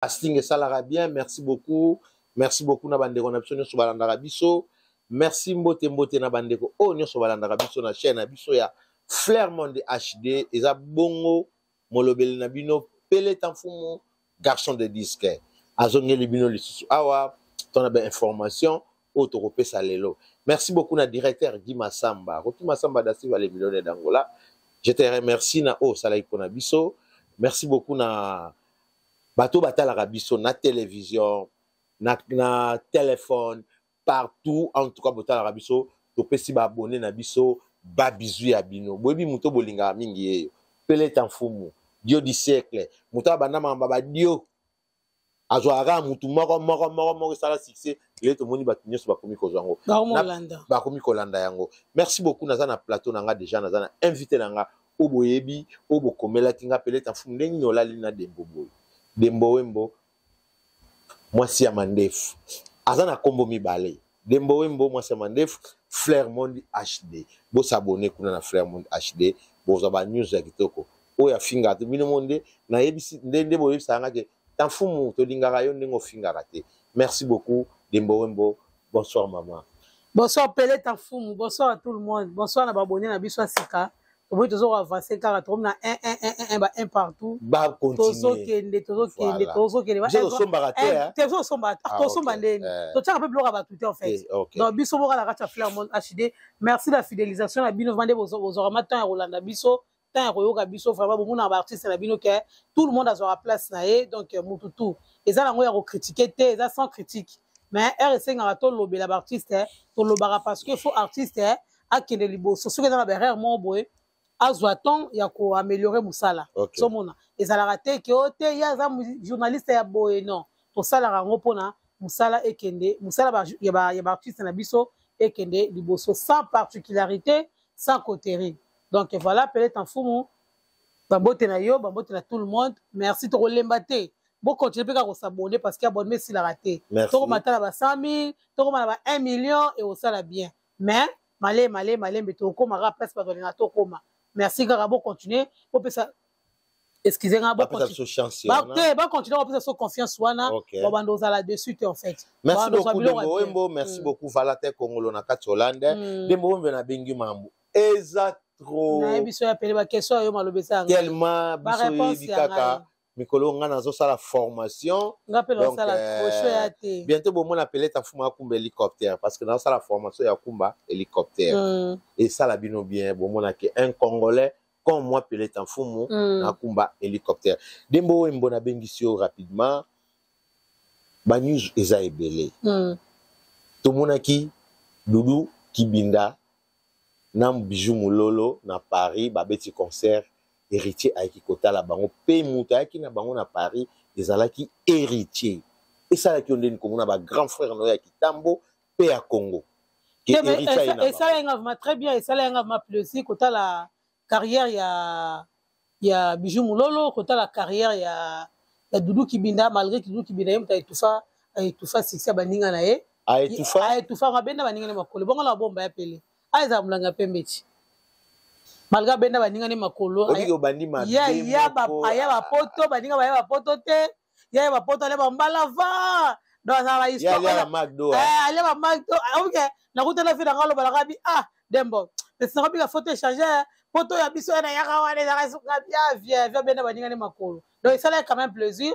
Casting ça la bien, merci beaucoup. Merci beaucoup na bandeko na biso nyonso balandaka biso. Merci mbote na bandeko o nyonso balandaka biso na chaîne na biso ya Flair Monde HD eza bongo molobeli na bino Pele Tamfumu garçon de disque. Azongeli bino lisusu awa tona ba information o to kopesa lelo. Merci beaucoup na directeur Guy Massamba. Guy Massamba da Silva les millionnaires d'Angola. Je te remercie na o salai pona biso. Merci beaucoup na bato batalaka biso na télévision na téléphone partout en tout cas batalaka biso to pesi ba abonné na biso ba bizu ya bino boyebi muto bolinga mingi yeyo Pele Tamfumu dio du siècle muto bana mamba ba dio azwara mutu moko sala succès le to moni bato nyonso bakomi kozwango bakomi kolanda yango. Merci beaucoup naza na plateau nanga déjà naza na invité nanga oboyebi obokomela kinga Pele Tamfumu ndenge nolali na dembobo Dembo Wembo mwasi ya mandefu azana kombo mibale Dembo Wembo mwasi ya mandefu Flair Monde HD bo s'abonner kuna na Flair Monde HD bo za ba news ya kitoko o ya finga to bino monde na yebisi ndende bo yebisa nga ke Tamfumu to lingaka yo ndenge ofingaka te. Merci beaucoup Dembo Wembo. Bonsoir maman. Bonsoir Pele Tamfumu, bonsoir à tout le monde. Bonsoir na ba abonné na biso sika. Vous toujours avancer car on a un partout. Bah continuer. Tozo kende. Vous somba raté. Tozo somba. Tozo mandé. Tozo un peu bloqué à tout en fait. Donc biso bora la racha Flair Monde HD. Merci la fidélisation à bino vendé vos auramatins à Rolanda biso. Tant à Royo biso vraiment beaucoup d'artistes na bino que tout le monde a sa place na e donc mututu. Et ça la ngoya ko critiquer té, ça sans critique. Mais RC ngarato lobé la artiste to lobara parce que faut artiste a kende liboso. Ce que dans la barrière mon boy azoaton ya ko améliorer musala somona ezala raté que ote ya za journaliste ya boye non to sala rango pona musala ekende musala ya ba artiste na biso ekende liboso sans particularité sans cotérie. Donc voilà Pele Tamfumu bambote na yo bambote na tout le monde. Merci to lembate bon continuer pe ka ko s'abonner parce que abonnement si la raté to matala ba 100 000 to ma ba 1 million et au sala bien mais malé mais to ko mara place pas donner na to koma. Merci Garabo continuer pour ça excusez-moi bon continuer ba continuer on peut ça confiance wana ba bando za là dessus en fait. Merci beaucoup Dembo Wembo. Merci beaucoup Valate Kongolo na kati Hollande Dembo Wembo na bengi mambo eza trop na biso ya Pele ba question yo malobesa tellement biso bikaka mikolo nga nazo sala formation donc bientôt bon mona Pele Tamfumu akumba hélicoptère parce que dans la formation ya kumba hélicoptère et ça la bino bien bon mona que un Congolais comme moi Pele Tamfumu akumba hélicoptère. Dembo Wembo na bengisio rapidement ba news eza ebele to mona ki Dudu Kibinda na Bijou Mulolo na Paris ba beti concert héritier aiki kota la bango pe muta aiki na bango na Paris ezalaki héritier et ça la ki ondeni komona ba grand frère no ya Kitambo pe à Congo qui héritier et ça engagement très bien et ça engagement plaisir kota la carrière ya Bijou Mulolo kota la carrière ya Dudu Kibinda malgré que Dudu Kibinda yem ta etufa succès baninga na ye etufa mabenda baninga ne makolo bongo la bomba ya Pele aiza mulanga pembeti malga benda baninga ne makolo ya ba poto baninga ba poto te ya ba poto le bambala va dans la histoire ya magdo ale ba magdo OK na kutana fina ngalo balaka bi Dembo c'est ça bi photo changer poto ya biso na ya kawane za kasuka bien via benda baninga ne makolo donc ça là quand même plaisir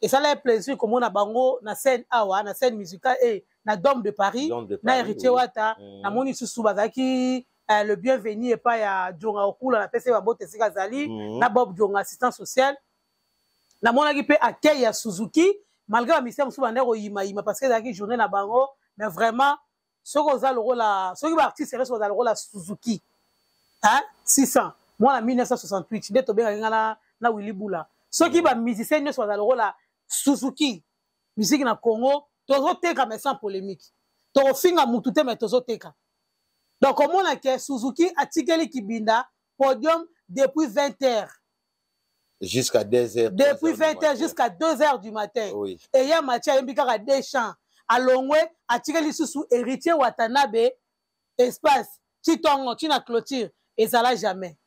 et ça là plaisir comme on a bango na scène awa na scène musicale et na Dôme de Paris na héritier wata na moni susu bazaki le bienvenu et pas ya Djonga Okula na pese ba bote sika zali na Bob Djonga assistant social na mona ki pe accueil ya Suzuki malgré la mission musu bandeko yima parce que zaki journée na bango mais vraiment soko za le rôle soki ba artiste reste za le rôle Suzuki 600 moi en 1968 ndeto benga na Willy Bula soki ba musicien nyonso za le rôle Suzuki musique na Congo tozo teka mais sans polémique to finga mutu te mais tozo teka. Donc comme on a que Suzuki a tikeli Kibinda podium depuis 20h jusqu'à 2h depuis 20h jusqu'à 2h du matin et ya Matia Mbika des champs à Longwe a tikeli susu héritier Watanabe espace Titongo tina clôture et ça là jamais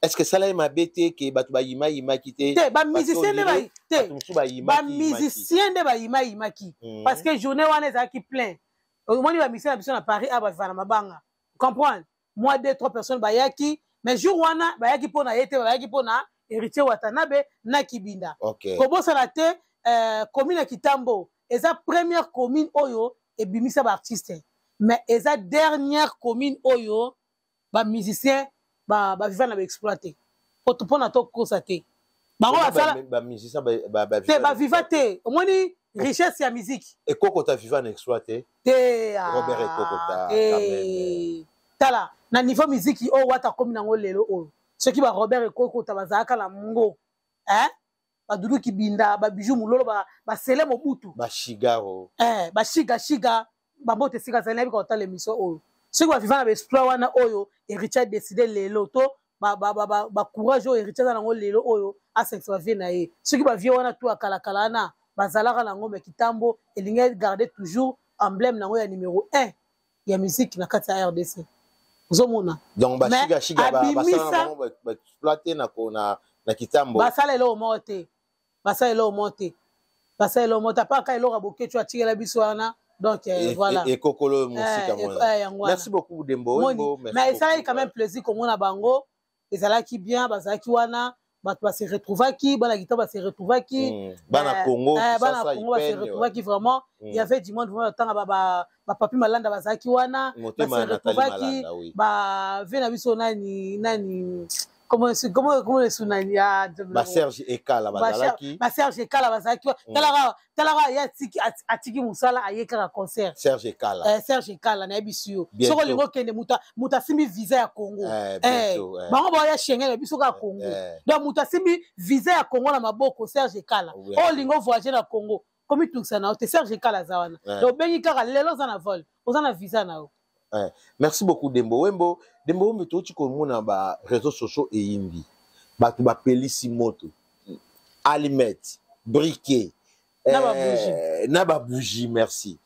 est-ce que ça là m'a bêté que batu ba yima quitté ba musicien de ba yima ki parce que journée wana za qui plein au moins ba musicien à Paris a ba vana mabanga comprendre moi 2-3 personnes ba yaki mais jour wana ba yaki pona yete ba yaki pona héritier Watanabe na Kibinda kobo ça te commune ya Kitambo eza première commune oyo et bimisa ba artiste mais eza dernière commune oyo ba musicien ba vivant na exploiter pour to constater bango ba musicien ba vivate au moins richesse ya musique et koko ta vivant na exploiter Robert et koko ta quand même tala na niveau musique o wata komi nango lelo o ceux qui ba Robert et koko ta bazaka la mungo ba dudu Kibinda ba bijou mulolo ba sele mobutu ba shigaro ba shiga ba bote sika za na bi ko ta l'émission o ceux qui va vivre na exploit wana oyo héritier décider lelo to ba courage o héritier na ngo lelo oyo a sexe vie na ye ceux qui va vivre wana tout akala kala na bazalaka nango me Kitambo elinga garder toujours emblème nango ya numéro 1 ya musique na kati ya RDC uzomona donc ba shiga ba exploiter na Kitambo basala elo monte pas ka elo raboke tu atikela biso wana. Donc voilà. Et Kokolo Moussika merci beaucoup Dembo. Mais ça a quand même plaisir comme on a bango. Et ça là qui bien, ça qui wana, va se retrouver qui, bana guitare va se retrouver qui. Bana Congo, bana Congo va se retrouver qui vraiment. Il y avait du monde vraiment temps ba papi malanda va qui wana, va se retrouver qui. Ba vena biso nani comment le sunani ya ba Serge Ekala bazalaki ba Serge Ekala bazalaki talara ya atiki musala ayeka concert Serge Ekala na bisio soko lingo kende muta simbi visa ya Congo bango ba ya Schengen biso ka Congo donc muta simbi visa ya Congo na maboko Serge Ekala o lingo voyager na Congo comme tout ça na te Serge Ekala zawana donc bengi kaka lelo za na vol ozana visa na o. Merci beaucoup Dembo Wembo to chiko mona ba réseaux sociaux et indi batu ba pelisi moto allumettes briquet na ba bougie merci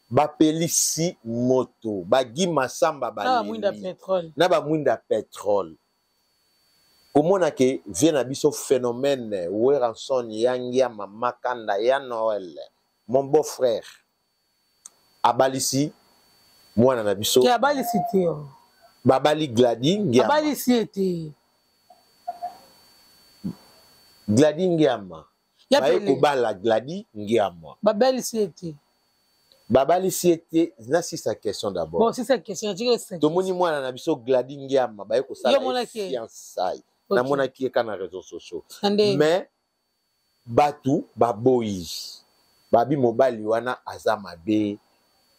ba pelisi moto ba gima samba ba na ba mwinda pétrole komona ke vient biso phénomène Weranson yangia mama kanda ya Noël mon beau frère abalisi mwana na biso ki abalisi te babali Gladi Ngiama abalisi ete Gladi Ngiama baye kobala Gladi Ngiama babalisi ete na si sa question d'abord bon si sa question to moni mwana na biso Gladi Ngiama baye ko sala fiançailles na mona ki eka na réseaux sociaux mais batu baboyi babi mobali wana azama be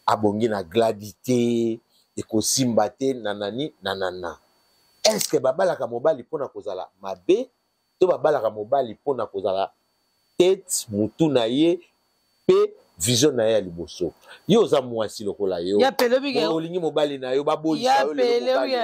abongi na Gladité et ko simbate nanani nanana est-ce que babalaka mobali pona kozala mabe to babalaka mobali pona kozala tête mutu na ye pe vision na ye liboso yo za mwasi lokola yo ya pelobi olingi mobali na yo baboyi ya pelobi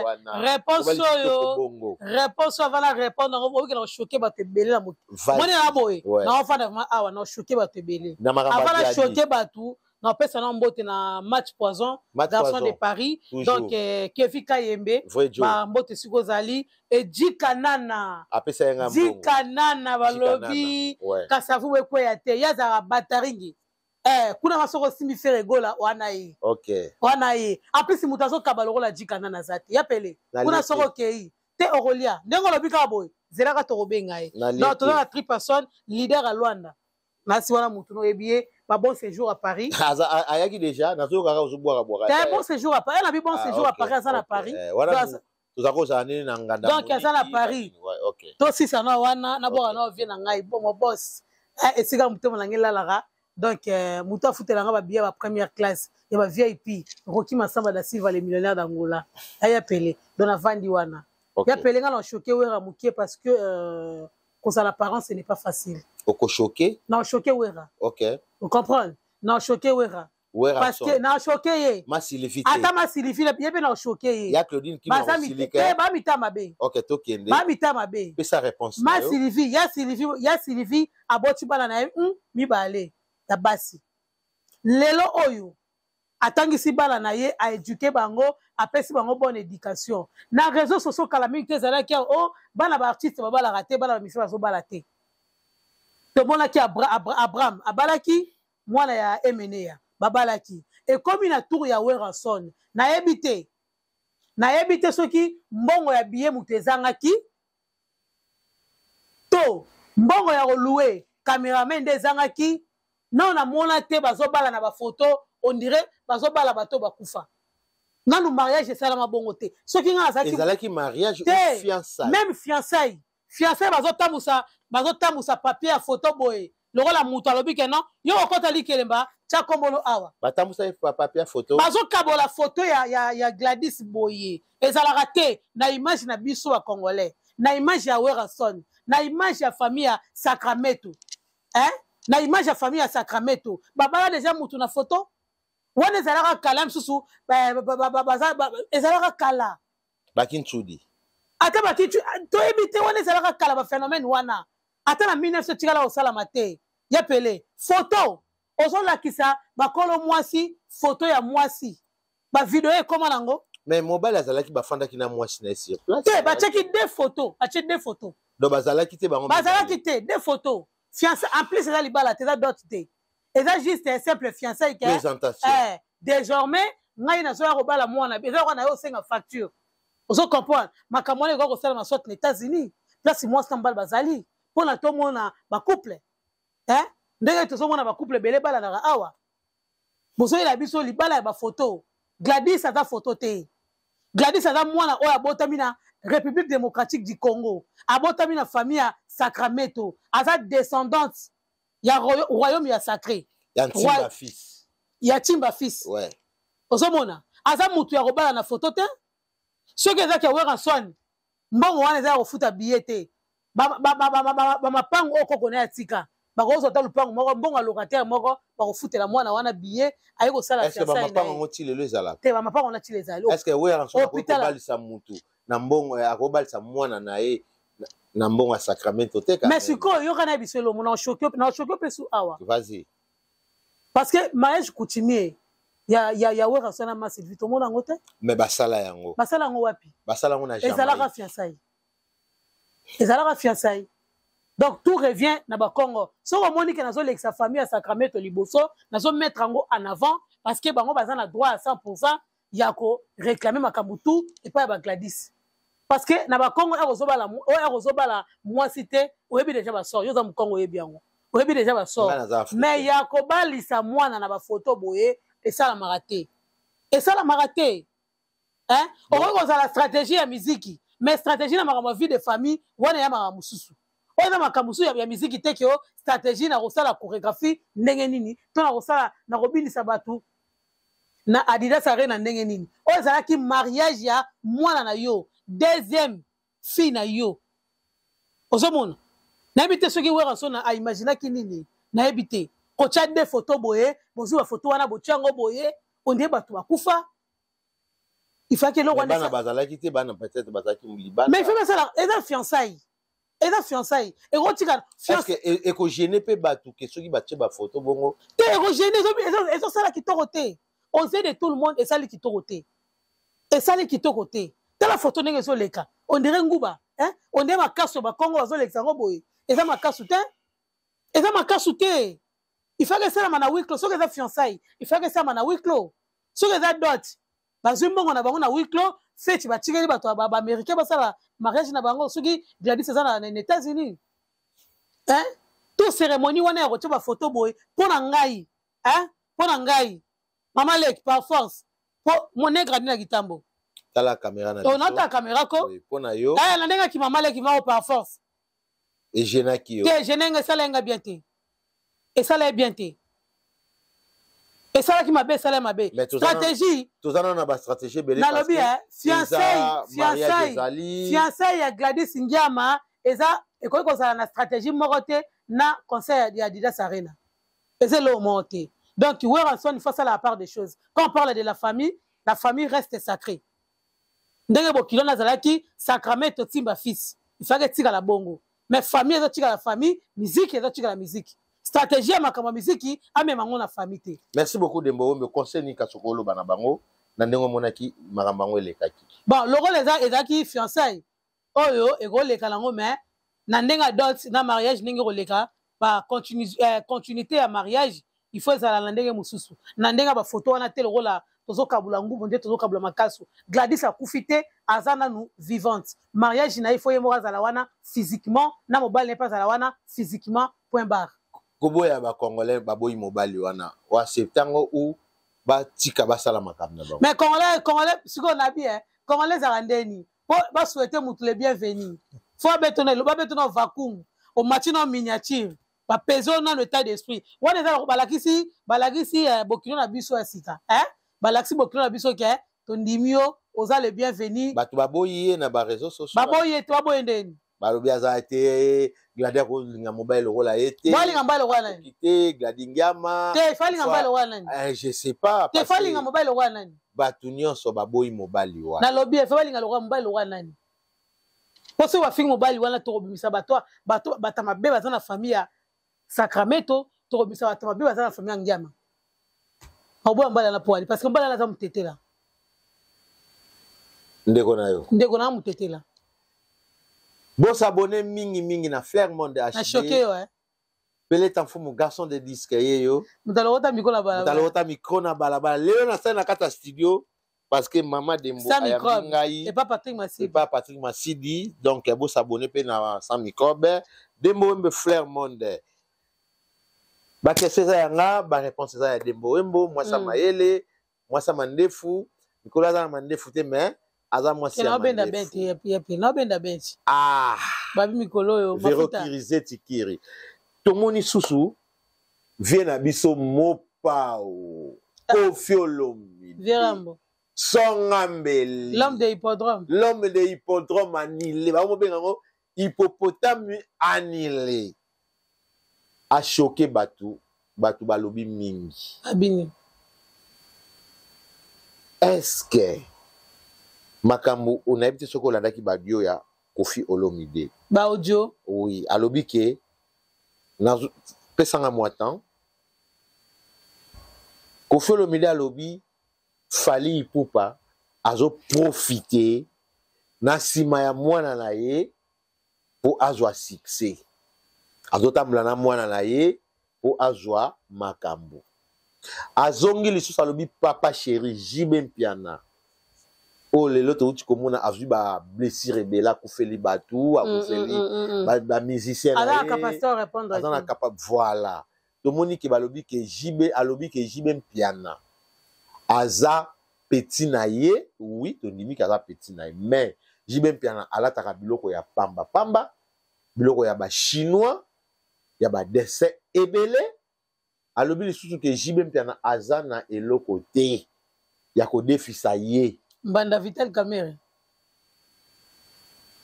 réponse avant la répondre on va que choquer ba te belé la moto moi na boy na on fa na awa na choquer ba te belé avant la choquer ba tout non, personne n'a mbote na match poison garçon de Paris donc Kefi Kayembe ba mbote sikozali et Jikanana Jikanana balobi kasavu wekwe ya te yaza bataringi kuna masoko simi faire gola wana yi wana yi en plus mutazo kabaloko la Jikanana zati ya pele kuna soko kei te Aurelia ndengo lobika boy zelaka to robenga yi donc to na 3 personnes leader à Luanda na si wana mutu no ebié pas bon séjour à Paris. Ayaki déjà, na zo kaka ozuboa boa. T'as bon séjour à Paris, elle a bon séjour à Paris, à Paris. Voilà. Tout ça ça né na nganda. Donc à à Paris. OK. To si ça na wana na boa na vient na ngai bon mon boss. Et sika mutu molangela lara. Donc mutu afutela nga ba billet ba première classe, ya ba VIP. Roki Masamba da Silva les millionnaires d'Angola. Aya pelé dans la vandi wana. Ya pelé nga na choqué wera mukie parce que cause à l'apparence ce n'est pas facile. Oko choqué? Non, choqué wera. OK. Vous comprenez? Non, choqué wera. Parce que non choqué ma silifité. Ata ma silifité, il y a non choqué. Ya Claudine qui m'a silifité. Ba mita mabe. OK, to kende. Ba mita mabe. Pe sa réponse. Ma silifité, ya silifité aboti bana na mi balé. Ya basi. Lelo oyo. atangisi bala na ye a éduquer bango apesi bango bonne éducation na réseaux sociaux kala mingi te ezalaki o bana ba artiste babalaka te bana bamisi bazobala te tomonaki abraham abalaki mwana ya emeneya babalaki ekomi na tour ya Weranson nayebi te soki mbongo ya biye moto ezangaki to mbongo ya kolue cameraman nde ezangaki non namona te bazobala na bafoto on dirait bazobala bato bakufa nanu mariage esalama bongo te soki nga ezalaki mariage ou fiançailles même fiançailles bazotambusa papier ya photo boye lokola moto alobi ke non yo okota likelemba tia kombolo awa batambusa papier ya photo bazokabola photo ya Gladys boye ezalaka te na image na biso ya congolais na image ya Weranson na image ya famille ya Sacramento na image ya famille ya Sacramento babala deja mutu na photo wana ezalaka kala msusu ezalaka kala bakinchudi ata bakinchudi toyebi te wana ezalaka kala baphénomène wana ata na 1900 tikala osalama te ya pele photo ozolakisa bakolo mwasi photo ya mwasi bavideo ekoma nango mais mobile azalaki bafandaki na mwasi na esi te batiaki deux photos atie deux photos donc bazalaki te bango bazalaki te deux photos fiança en plus eza libala te eza dot te eza juste un simple fiançailles que présentation désormais ngai nazoya kobala mwana eza wana yo osenga facture ozo comprendre makambo wana ekoka kosalama sorte na États-Unis place mwasi na mobali bazali mpona tomona bacouple ndenge tozomona bacouple ebele balanaka awa bozoyela biso libala ya bafoto Gladys aza foto te Gladys aza mwana oyo abotami na République démocratique du Congo abotami na famille ya Sacramento aza descendante ya royaume ya sacré ya Timba fils ozomona aza mutu ya kobala na foto te soki ezaki ya Weranson mbongo wana eza ya kofuta biye te bamapango oyo koko na ya tika bakozwa ta lupango moko mbongo ya locataire moko bakofutela mwana wana biye aye kosala te bamapango na ti ezali akobalisa mutu na mbongo akobalisa mwana na ye na mbongo ya Sacramento te mais sikoyo yoka na biso elomo na oshoki mpe su awa vas-y parce que mariage coutumier ya Weranson na Sylvie tomona yango te mais basala yango wapi basala yango na Jamaïque ezalaka fiançailles donc tout revient na bakongo soko omoni ke nazolekisa famille ya Sacramento liboso nazomettre yango en avant parce que bango baza na droit à 100% ya koréclame makambo tout epai ya Gladys parce que na bakongo oyo akozobala mwasi te oyebi deja basor yo oza mokongo oyebi yango oyebi deja basor mais ya kobalisa mwana na bafoto boye esalamaka te okoki kozala stratégie ya miziki mais stratégie na makambo ya vie de famille wana ya makambo mosusu oyo eza makambo mosusu ya miziki te ke o stratégie na kosala chorégraphie ndenge nini to na kosala na kobinisa bato na Adidas Arena ndenge nini oyo ezalaki mariage ya mwana na yo deuxième fille na yo ozomona nayebi te soki Weranson aimaginaki nini nayebi te kotia de photo boye bozwi bafoto wana botia yango boye ondie bato bakufa ifaki eloko wana bazalaki te bana peut-être bazalaki libala mais fait ça eza fiançailles ekotika ekogene mpe bato ke soki batie bafoto bongo te ekogene ezosala kitoko te on sait de tout le monde esali kitoko te tala photo ndenge ezoleka on dirait nguba on dirait makasu bakongo bazolekisa yango boye eza makasu te il faut que esalama na huis clos soki eza fiançailles il faut que esalama na huis clos soki eza dot bazwi mbongo na bango na huis clos feti batikeli bato baaméricain basala mariage na bango soki Gladys eza na États-Unis tout cérémonie wana ya kotia bafoto boye mpo na ngai mama leki par force po monègre adi na kitambo tala caméra na onata caméra ko pona yo na ndenge ki mama leki mao par force et genaki yo te genenga esalenga bien te esala bien te esalaki mabe esala mabe stratégie tozana na ba stratégie belé nalobi fiançailles ya Gladys Ngiama eza ekoki kozala na stratégie moko te na conseil ya Adidas Arena eza eloko moko te donc Weranson il faut ça la part des choses quand on parle de la famille reste sacrée ndenge bokilo nazalaki Sacramento Timba fils il faut que tika la bongo mais famille ezotika la famille musique ezotika la musique stratégie ya makambo miziki amema ngo na famille. Merci beaucoup Dembo, me conseil ni kasokolo bana bango na ndengo monaki makambo ngo elekaki. Bon, loko ezaki fiançailles. Oyo ekoleka nango mais na ndenga adult na mariage ndenge koleka ba continuité ya mariage il faut ezala na ndenge mususu. Na ndenga ba photo wana te lokola tozo kabula ngubu nde tozo kabula makasu. Gladys akufite azana nu vivante. Mariage na il faut yemo azala wana physiquement na mobile n'est pas azala wana physiquement point barre. Koboya ba congolais baboyi mobile wana wa septango ou ba tika basala makambo na bango. Mais congolais siko na bien congolais za ndeni ba souhaiter mutu le bienvenu. Faut bétonner vacuum au matin miniature ba peso na état d'esprit. Wana za balakisi bokino na biso ya sika balakisi bokino na biso ke tondimio oza le bienvenu. Batu baboyi na ba réseaux sociaux. Baboyi to baboyi ndeni. Balobi aza te Gladia ko linga mobile rola ete. Balinga mobile rola nani? Te Gladingiama. Te falinga mobile rola nani? Je sais pas. Te falinga mobile rola nani? Batu nyonso baboyi mobile wana. Na lobi e falinga rola mobile rola nani? Poso wa finga mobile wana to robimisa bato batamabe baza na famille Sacramento to robimisa batamabe baza na famille Ngiama. Obo mbala na poali parce que mbala na za mutetela. Ndeko na yo. Ndeko na mutetela. Bon s'abonner mingi na Flairmont HD. Na choqué ouais. Pelé tanfo mon garçon de disque yeyo. Mutalota micro na balabala. Mutalota micro na balabala. Léo na sa na kata studio parce que maman Dembo ayamngai. Et pas Patrick Massidi. Et pas Patrick Massidi. Donc bon s'abonner pe na sans microbe. Dembo mbe Flairmont. Ba question za yanga, ba réponse za ya Dembo mbo moi ça maele, moi ça mandefu. Nicolas za mandefu te mais aza mwasi ya mandefu. Ah, babi mikolo yo verokirize tikiri. Tomoni susu vient na biso mopao. Kofiolomi. Verambo. Songambeli. L'homme de hippodrome. L'homme de hippodrome annulé. Ba mo bengango hippopotame annulé. A choqué batu balobi mingi. Abini. Est-ce que makambo onayebite soko landaki badio ya Koffi Olomide ba audio oui alobi ke na pesanga moatan Koffi Olomide alobi Fally Ipupa azo profiter na sima ya mwana na ye po azwa succès azo tambula na mwana na ye po azwa makambo azongi lisusu alobi papa chéri Jibe Mpiana. Oh, les autres, tu communes a vu ba blessure et bela koufeli batou, a koufeli ba musicien. Alors, capable de répondre. Alors, capable voilà. Tout le monde qui va lobby que Jibe, a lobby que Jibe Mpiana. Aza petit naie, oui, ton dimi kaza petit naie. Mais Jibe Mpiana, ala taka biloko ya pamba, biloko ya ba chinois, ya ba dessin ebele. A lobby surtout que Jibe Mpiana aza na eloko te. Ya ko defisa ye. Mbanda Vital Kamere.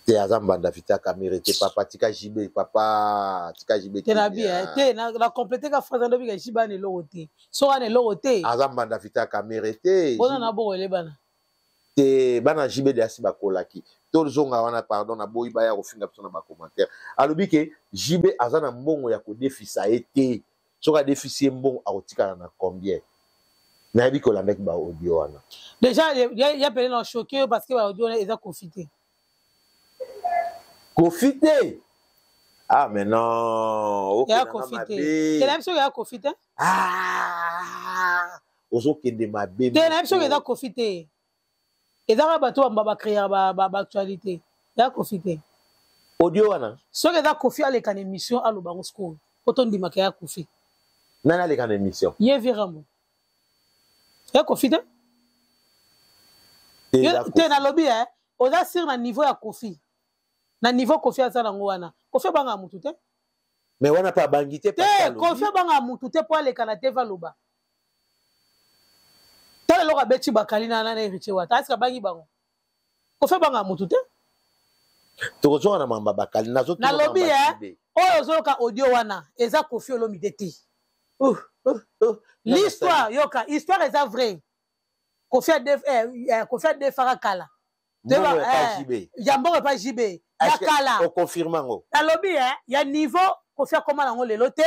Te azam Mbanda Vital Kamere te papa tika Jibe papa tika Jibe. Te na bien te na compléter ka phrase ndo bika Jiba ne logote. So ne logote. Azam Mbanda Vital Kamere te. Bona na bo le bana. Te bana Jibe de asiba kolaki. To zonga wana pardon na boyi ba ya ko finga na ba commentaire. Alobi ke Jibe azana mbongo ya ko defisa ete. So ka defisie mbongo akotika na combien? Nabi ko landaki ba audio wana. Déjà il y a pelé choqué parce que ba audio est confité. Confité. Ah mais non, il y a confité. C'est la chose il y a confité. Ah! Ozo kende mabe. C'est la chose il y a confité. Et ça va tout ba créer ba actualité. Il y a confité. Audio wana. So que da confité à l'écan émission à Lobango School. Autant di makaya confité. Nana l'écan émission. Yeveramo. Ya Koffi te? Te na lobby oza sur na niveau ya Koffi. Na niveau Koffi azala ngwana. Koffi banga mutu te? Mais wana pa bangi te pa. Te Koffi banga mutu te po ale kana te valoba. Tala loka beti bakali na na héritier wata. Aska bangi bango. Koffi banga mutu te? Tokozonga na mamba bakali nazo na lobby oyo zoloka audio wana eza Koffi Olomide te. L'histoire, yoka, histoire est vraie. Koffi a des farakala. Jambo pas JB. Yakala. On confirme ngo. La lobby il y a niveau Koffi a comment ngo lelote,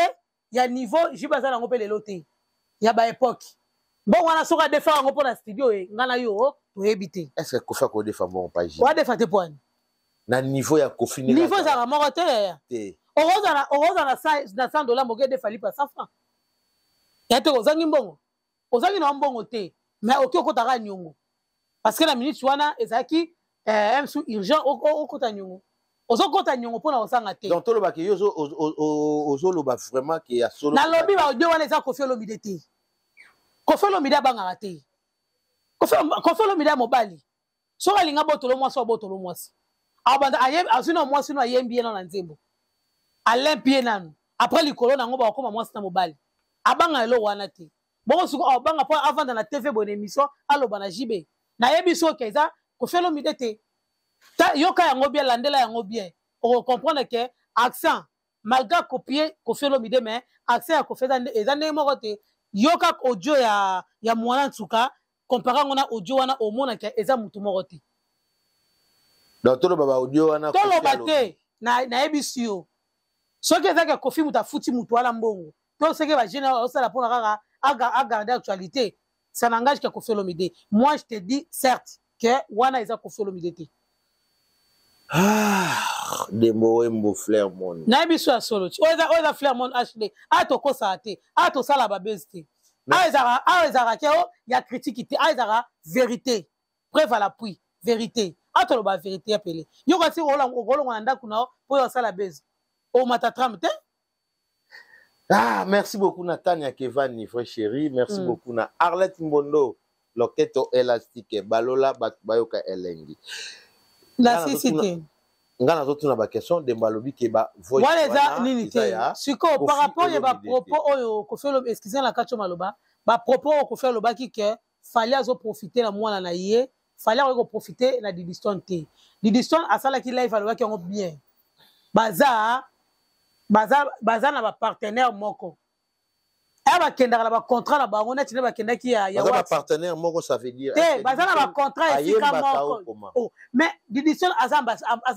ya niveau jiba za nango pe lelo te ya ba époque bon wana soka defa ngo pona studio e ngana yo to ebité est-ce que Kofi ko defa bon pas wa defa te point na niveau ya Kofi ni niveau za moko te oza na $100 moke defa lipa 100 francs ya te ozangi mbongo ozangi na mbongo te mais oki okotaka nyongo parce que la minute wana ezaki sous urgent okota nyongo ozokota nyongo mpona osanga te donc tolobaki yo ozoloba vraiment ke ya solo nalobi baaudio wana eza Kofi Olomide te Kofi Olomide abangaka te Kofi Olomide ya mobali soki alinga botolo mwasi abotolo mwasi azwi na mwasi no ayembi ye nano na nzembo alempi ye nano après likolo nango bakokoma mwasi na mobali abanga elo wana te bongo suko abanga mpo avanda na tv bona émission aloba na jibe nayebi soki eza Kofi Olomide te yoka yango bien landela yango bien ocomprendre ke accent malgré copier Kofi Olomide mais accent ya Kofi eza ndenge moko te yoka audio ya mwana nsuka comparé ngo na audio wana omona ke eza mutu moko te donc toloba ba audio wana toloba te nayebi si yo soki ezaka Kofi mutu afuti mutu wana mbongo to soki bagene osala mpona kaka agarder actualité ça n'engage que Kofi Olomide moi je te dis certes que wana eza Kofi Olomide te Dembo Wembo Flairmont nayebi so ya solo oza Flairmont HD atokosa te atosala babese te ezaka ke ya critique te ezaka vérité preuve à l'appui vérité atoloba vérité ya pele yo kasi okolonga na ndako na po yo osala bese omata trame te. Merci beaucoup Natania Kevani frère chéri, merci beaucoup na Arlette Mbondo loketo élastique balola bayoka elengi la cité ngana zotu na ba question de balobi ke ba voice wala za nini te siko par rapport ya ba propos oyo Kofi Olomide excusez la kacho maloba ba propos o Kofi Olomide ki ke fallait azo profiter na mwana na ye fallait ko profiter na Didiston te Didiston asala ki live aloba ki ngo bien baza na ba partenaire moko aba kendaka na ba contrat na bango neti ne ba kendaki ya ba partenaire moko ça veut dire baza na ba contrat esika moko oh mais Didiston aza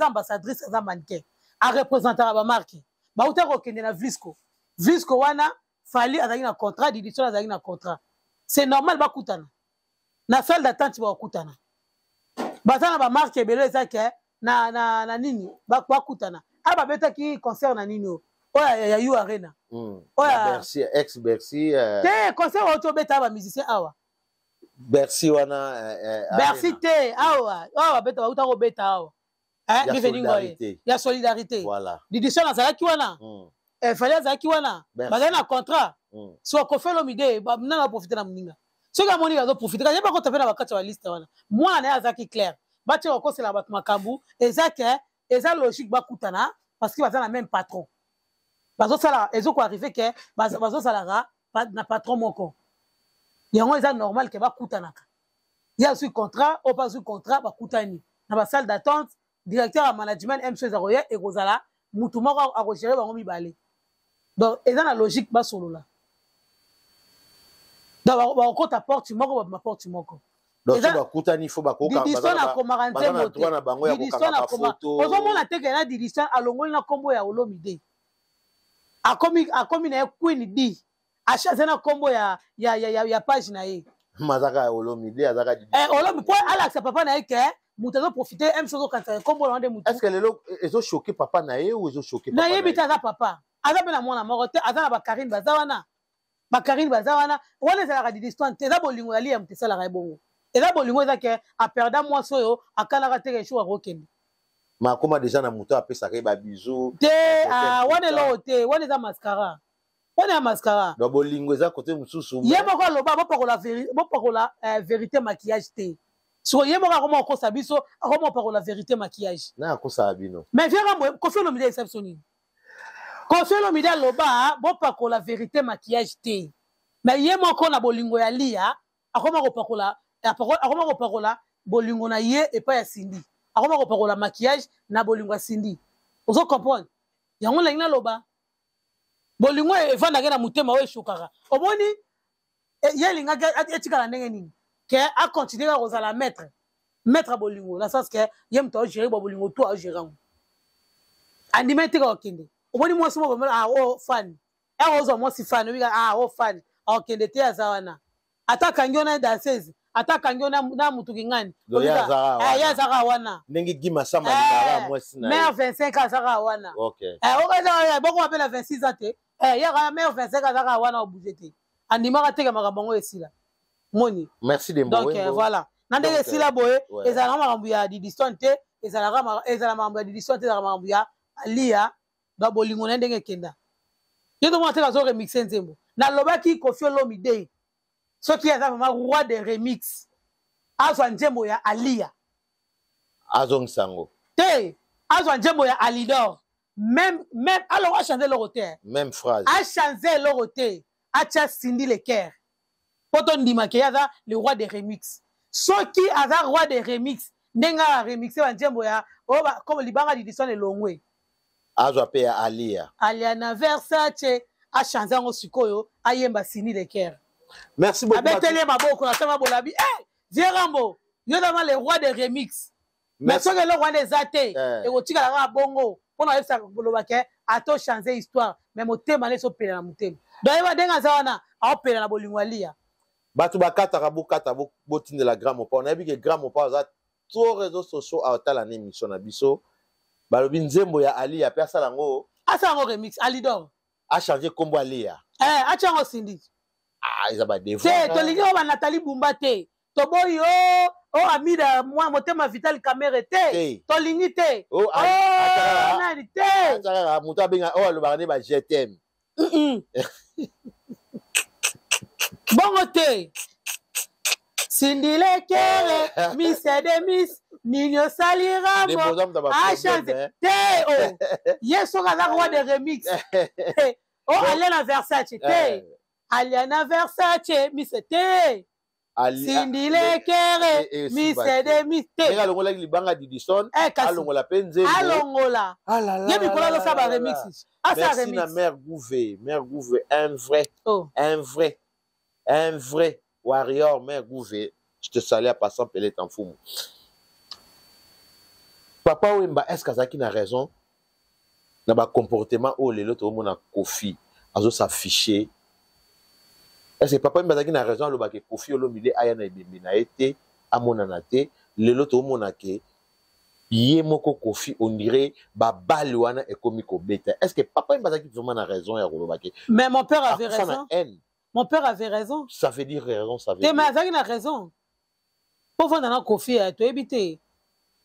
ambassadrice aza mannequin a représenter ba marque ba uta ko kende na Vlisco wana fali azaki na contrat Didiston azaki na contrat c'est normal ba kutana na salle d'attente ba kutana baza na ba marque ebele ezake na nini ba kutana aba betaki concert na nini oya ya arena oya Bercy ex Bercy te concert auto beta ba musicien awa Bercy wana Bercy te awa beta ba uta ko beta awa ya solidarité voilà Didiston azalaki wana fallait azalaki wana bazali na contrat so Kofi Olomide nanga profiter na moninga soki amoni azo profiter kasi yeba kota pe na bakati ya liste wana mwana na ye azalaki clair batie kokosela bato makambo eza logique bakutana parce que baza na même patron bazosala ezoko arrivé ke bazosalaka na patron moko yango eza normal ke bakutanaka ye azwi contrat oyo mpe azwi contrat bakutani na basalle d'attente directeur ya management mso ezakoye ekozala mutu moko akogere bango mibale donc eza na logique basolola donc bakokota porte moko babima porte moko Didiston akomaka nzembo te ozomona teke na Didiston alongoli na nkombo ya Olomide akomi na ye Queen D achaze na nkombo ya page na ye mazaka Olomide azaka Olomide po alakisa papa na ye ke mutu azoprofite mso ozokanisa nkombo na nde mutu est-ce que lelo ezochoke papa na ye ou ezochoke na yebi te aza papa aza mpe na mwana moko te aza na bakarine baza wana wana ezalaka Didiston te eza bolingo ya liya mutu esalaka ye bongo eza bolingo eza ke aperda mwasi oyo akanaka teke eshuka kokende makoma deja na moto apesaka ye babizu te wana eloo te wana eza mascara wana ya mascara donc bolingo eza kote mosusu ye moko aloba bopakola vérité maquillage te so ye moko akoma okosa biso akoma opakola vérité maquillage na akosala bino mais viaka Kofi Olomide exception nini Kofi Olomide aloba bopakola vérité maquillage te mais ye moko na bolingo ya liya akoma kopakola bolingo na ye epai ya Cindy akoma kopakola maquillage na bolingo ya Cindy ozo comprendre yango langi naloba bolingo evandaka na motema oyo eshokaka omoni ye elingaki etikala ndenge nini ke akontinue kaka kozala maître ya bolingo na sens ke ye moto aogere bolingo to aogere yango andima etika kokende omoni mwasi moko o fani ozo mo si fan wi o fan okende te azawana ataka ngiona danseuse ataka ngiona na mutu kingani ya zaka wana ndenge gima samba ndara mwesi na mère 25 azaka wana okay okaza boko apela 26 ans te ya mère 25 azaka wana obuje te andimaka teka makambo ngo esila moni merci de donc voilà nande esila boye ezala makambo ya didiston te ezala makambo ya didiston te ezala makambo ya alia ba bolingo na ndenge kenda yeto mo teka zo remixer nzembo na lobaki Koffi Olomide soki aza vraiment roi de remix azwa nzembo ya alia azongisango te azwa nzembo ya alidor même alors a changer le roté même phrase a changer le roté a tia Cindy Leker poto ndima ke aza le roi de remix soki aza roi de remix ndenga remixer wa nzembo ya comme libanga didison elongwe azwa pe ya alia na Versace a changer ngo sikoyo ayemba Cindy Leker. Merci beaucoup. Abetele maboko na sama bolabi Zierambo yo dama le roi de remix mais soki le roi des athées et otika la bongo pona yesa bolobake ato changer histoire mais motema leso pela na motema donc eba denga zawana a pela na bolingo alia batu bakata kabukata botinde la grand mopa on a vu que grand mopa za tous réseaux sociaux a tala na émission na biso balobi nzembo ya alia pe asala ngo remix alidor a changer kombo alia a chango Cindy izaba devo te tolingi o ba Nathalie Bumba te toboyi amida moi motema Vital Camere te tolingi te nani te mutu abenga alobaka ne ba jetem bongo te Cindy Leker Miss de Miss Nino Saliramo chante te yeso kaza roi de remix Alena Versace te Aliana Versace Miss te Cindy Leker Miss de Miss te nga longola libanga didison alongola penze alongola yebi kola lo saba remix merci na mère Gouvé un vrai warrior mère Gouvé je te salue à passant pelé en fou papa Wemba est-ce qu'azaki na raison na ba comportement o lelo to mona Koffi azo s'afficher. Est-ce que papa Mbazaki na raison le baké Koffi Olomide aya na ebembe na été amonana te lelo to mona ke yé moko Koffi on dirait ba balwana e komi ko beta. Est-ce que papa Mbazaki vraiment na raison ya rolobake? Mais mon père avait raison. Mon père avait raison. Ça veut dire raison, ça veut dire. Mais Mbazaki na raison. Pour vendre na Koffi to éviter.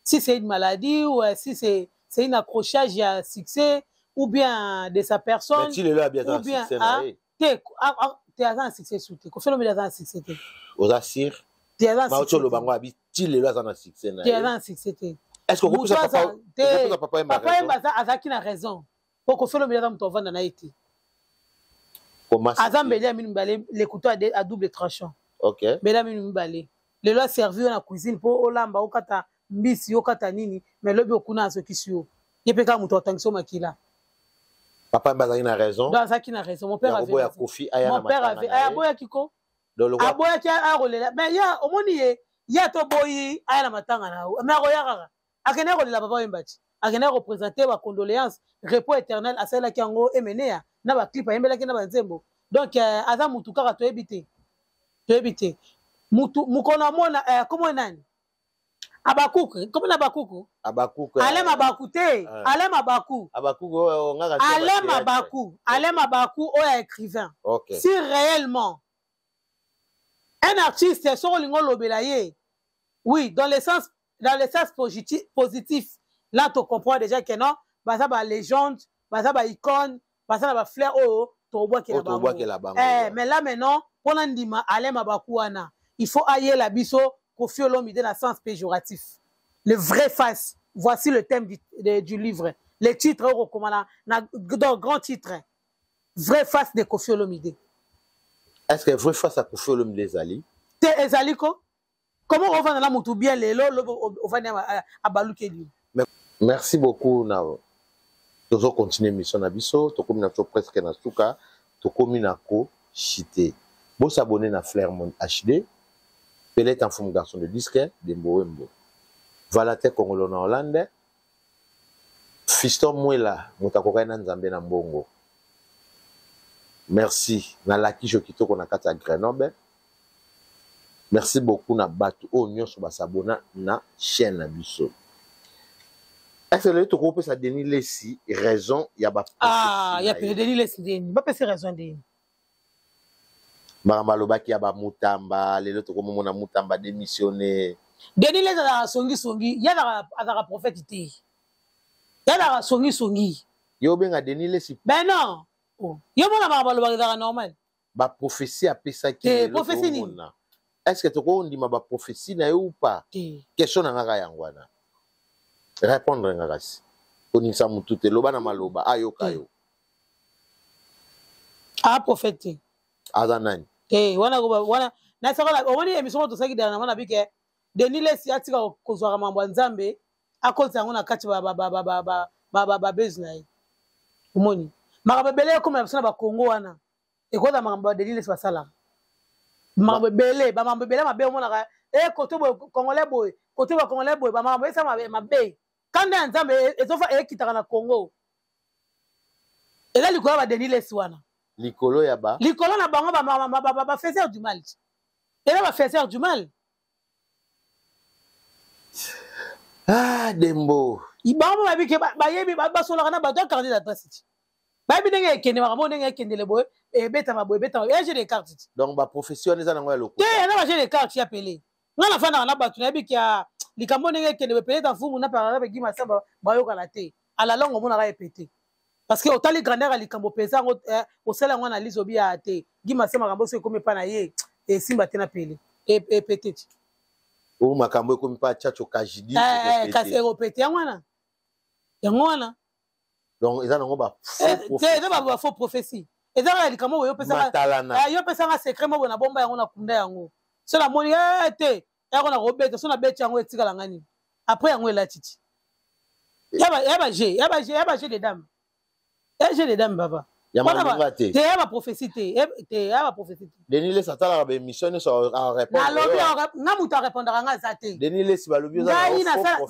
Si c'est une maladie ou si c'est un accrochage à succès ou bien de sa personne ou bien tu as un succès sous te Koffi Olomide a un succès te aux assir tu as un succès le bango abi ti le a un succès na tu as un succès te est-ce que papa Mbaza azaki na raison pour Koffi Olomide a muto vanda na été azam beli amini mbale le couteau à double tranchant OK beli amini mbale le loi servi na cuisine pour olamba okata mbisi okata nini mais lobi okuna asoki sio yepeka muto otangso makila papa Mbazaki na raison. Donc ça qui na raison. Mon père avait raison. Mon père avait aboya kiko. Aboya ki a rolela. Mais ya omoni ya to boyi aya na matanga na. Mais aroya kaka. Akene rolela papa Wembati. Akene représenter ba condoléances, repos éternel à celle qui ango emenea na ba clip ayembela ki na ba nzembo. Donc aza mutu kaka to ebité. To ebité. Mutu mukona mona comment nani? Abakuku, comment Abakuku? Abakuku. Alem Abakute, Alem Abaku. Abakuku, Alem Abaku, écrivain. Okay. Si réellement un artiste sur le lobelaye, oui, dans le sens positif, là tu comprends déjà que non, bah ça va légende, bah ça va icône, bah ça va fleur to bois qui la bango. Mais là maintenant, pour l'andima Alem Abaku ana, il faut ailler la biso Koffi Olomide dans le sens péjoratif. Le vrai face. Voici le thème du livre. Les titres, dans grand titre. Vrai face de Koffi Olomide. Est-ce que vrai face à Koffi Olomide Zali? Te Zali ko? Comment on va dans la moutou bien les lots, on va à Baloukéli. Merci beaucoup. Nous allons continuer mission Nabiso. Tu as presque na souka. Tu as ko chité. Vous s'abonner à Flairmont HD. Peut-être un fou garçon de disque de Mboembo. Valate Congolo na Hollande. Fiston Mwela, Mutakoka na Nzambe na Mbongo. Merci. Na laki jokito qu'on a kata Grenoble. Merci beaucoup na batu onyo sur basabona na chaîne na biso. Est-ce que le to ko pesa Denis Lessi raison ya ba ah ya pe Denis Lessi Denis ba pesa raison Denis Mama lobaki ya ba Mutamba lelo to ko mona Mutamba démissionné Denis Lessi a songi ya la prophète te ya la songi yo benga Denis Lessi ben non oh yo mona mama lobaki da normal ba prophétie a pesa ki prophétie ni est-ce que to ko ndima ba prophétie na yo ou pas question na ngaka yangwana répondre ngakasi onisa mutute loba na maloba ayoka yo a prophète azanani wana na saka omoni émission to saki dana mona bike Denis Lessi atika kozwaka mambo nzambe akoza yango na kati ba business omoni maka bele comme na bisona ba Congo wana ekoza mambo Denis Lessi basala mambo bele ba mambo bele mabe omona ka côté congolais boy côté ba congolais boy ba mambo esa mabe kanda nzambe ezofa ekitaka na Congo ela likolo ba Denis Lessi wana likolo ya ba likolo na bango ba faiseur du mal ela ba faiseur du mal ah dembo ibango ba bike ba yebi ba sola kana ba to carte d'adresse ba bi ndenge ekende ba mo ndenge ekende le boy beta j'ai des cartes donc ba professionnels za nango ya lokolo te na ba j'ai des cartes ya pelé ngana fana na batu na biki ya likambo ndenge ekende be pelé ta fumu na parala be gima samba ba yoka la te ala longo mona ka epete parce que otali grandeur likambo pesa ngo osala ngo analyse obi ya te gima samba kambo so ekomi pa na ye e simba te na pelé e petite o makambo ekomi pa chacho kajidi kasi epete yango wana donc eza nango ba faux prophétie eza ka likambo yo pesa nga secret mo bona bomba yango na kunda yango so la moni te ya kona robeta so na beti yango etikala ngani après yango elatiti yaba j'ai des dames j'ai des dames baba ya mama te ya ba prophétie te ya ba prophétie Denis Lessi atala ba émission so a répondre na lobi na muta répondre nga za te Denis Lessi ba lobi za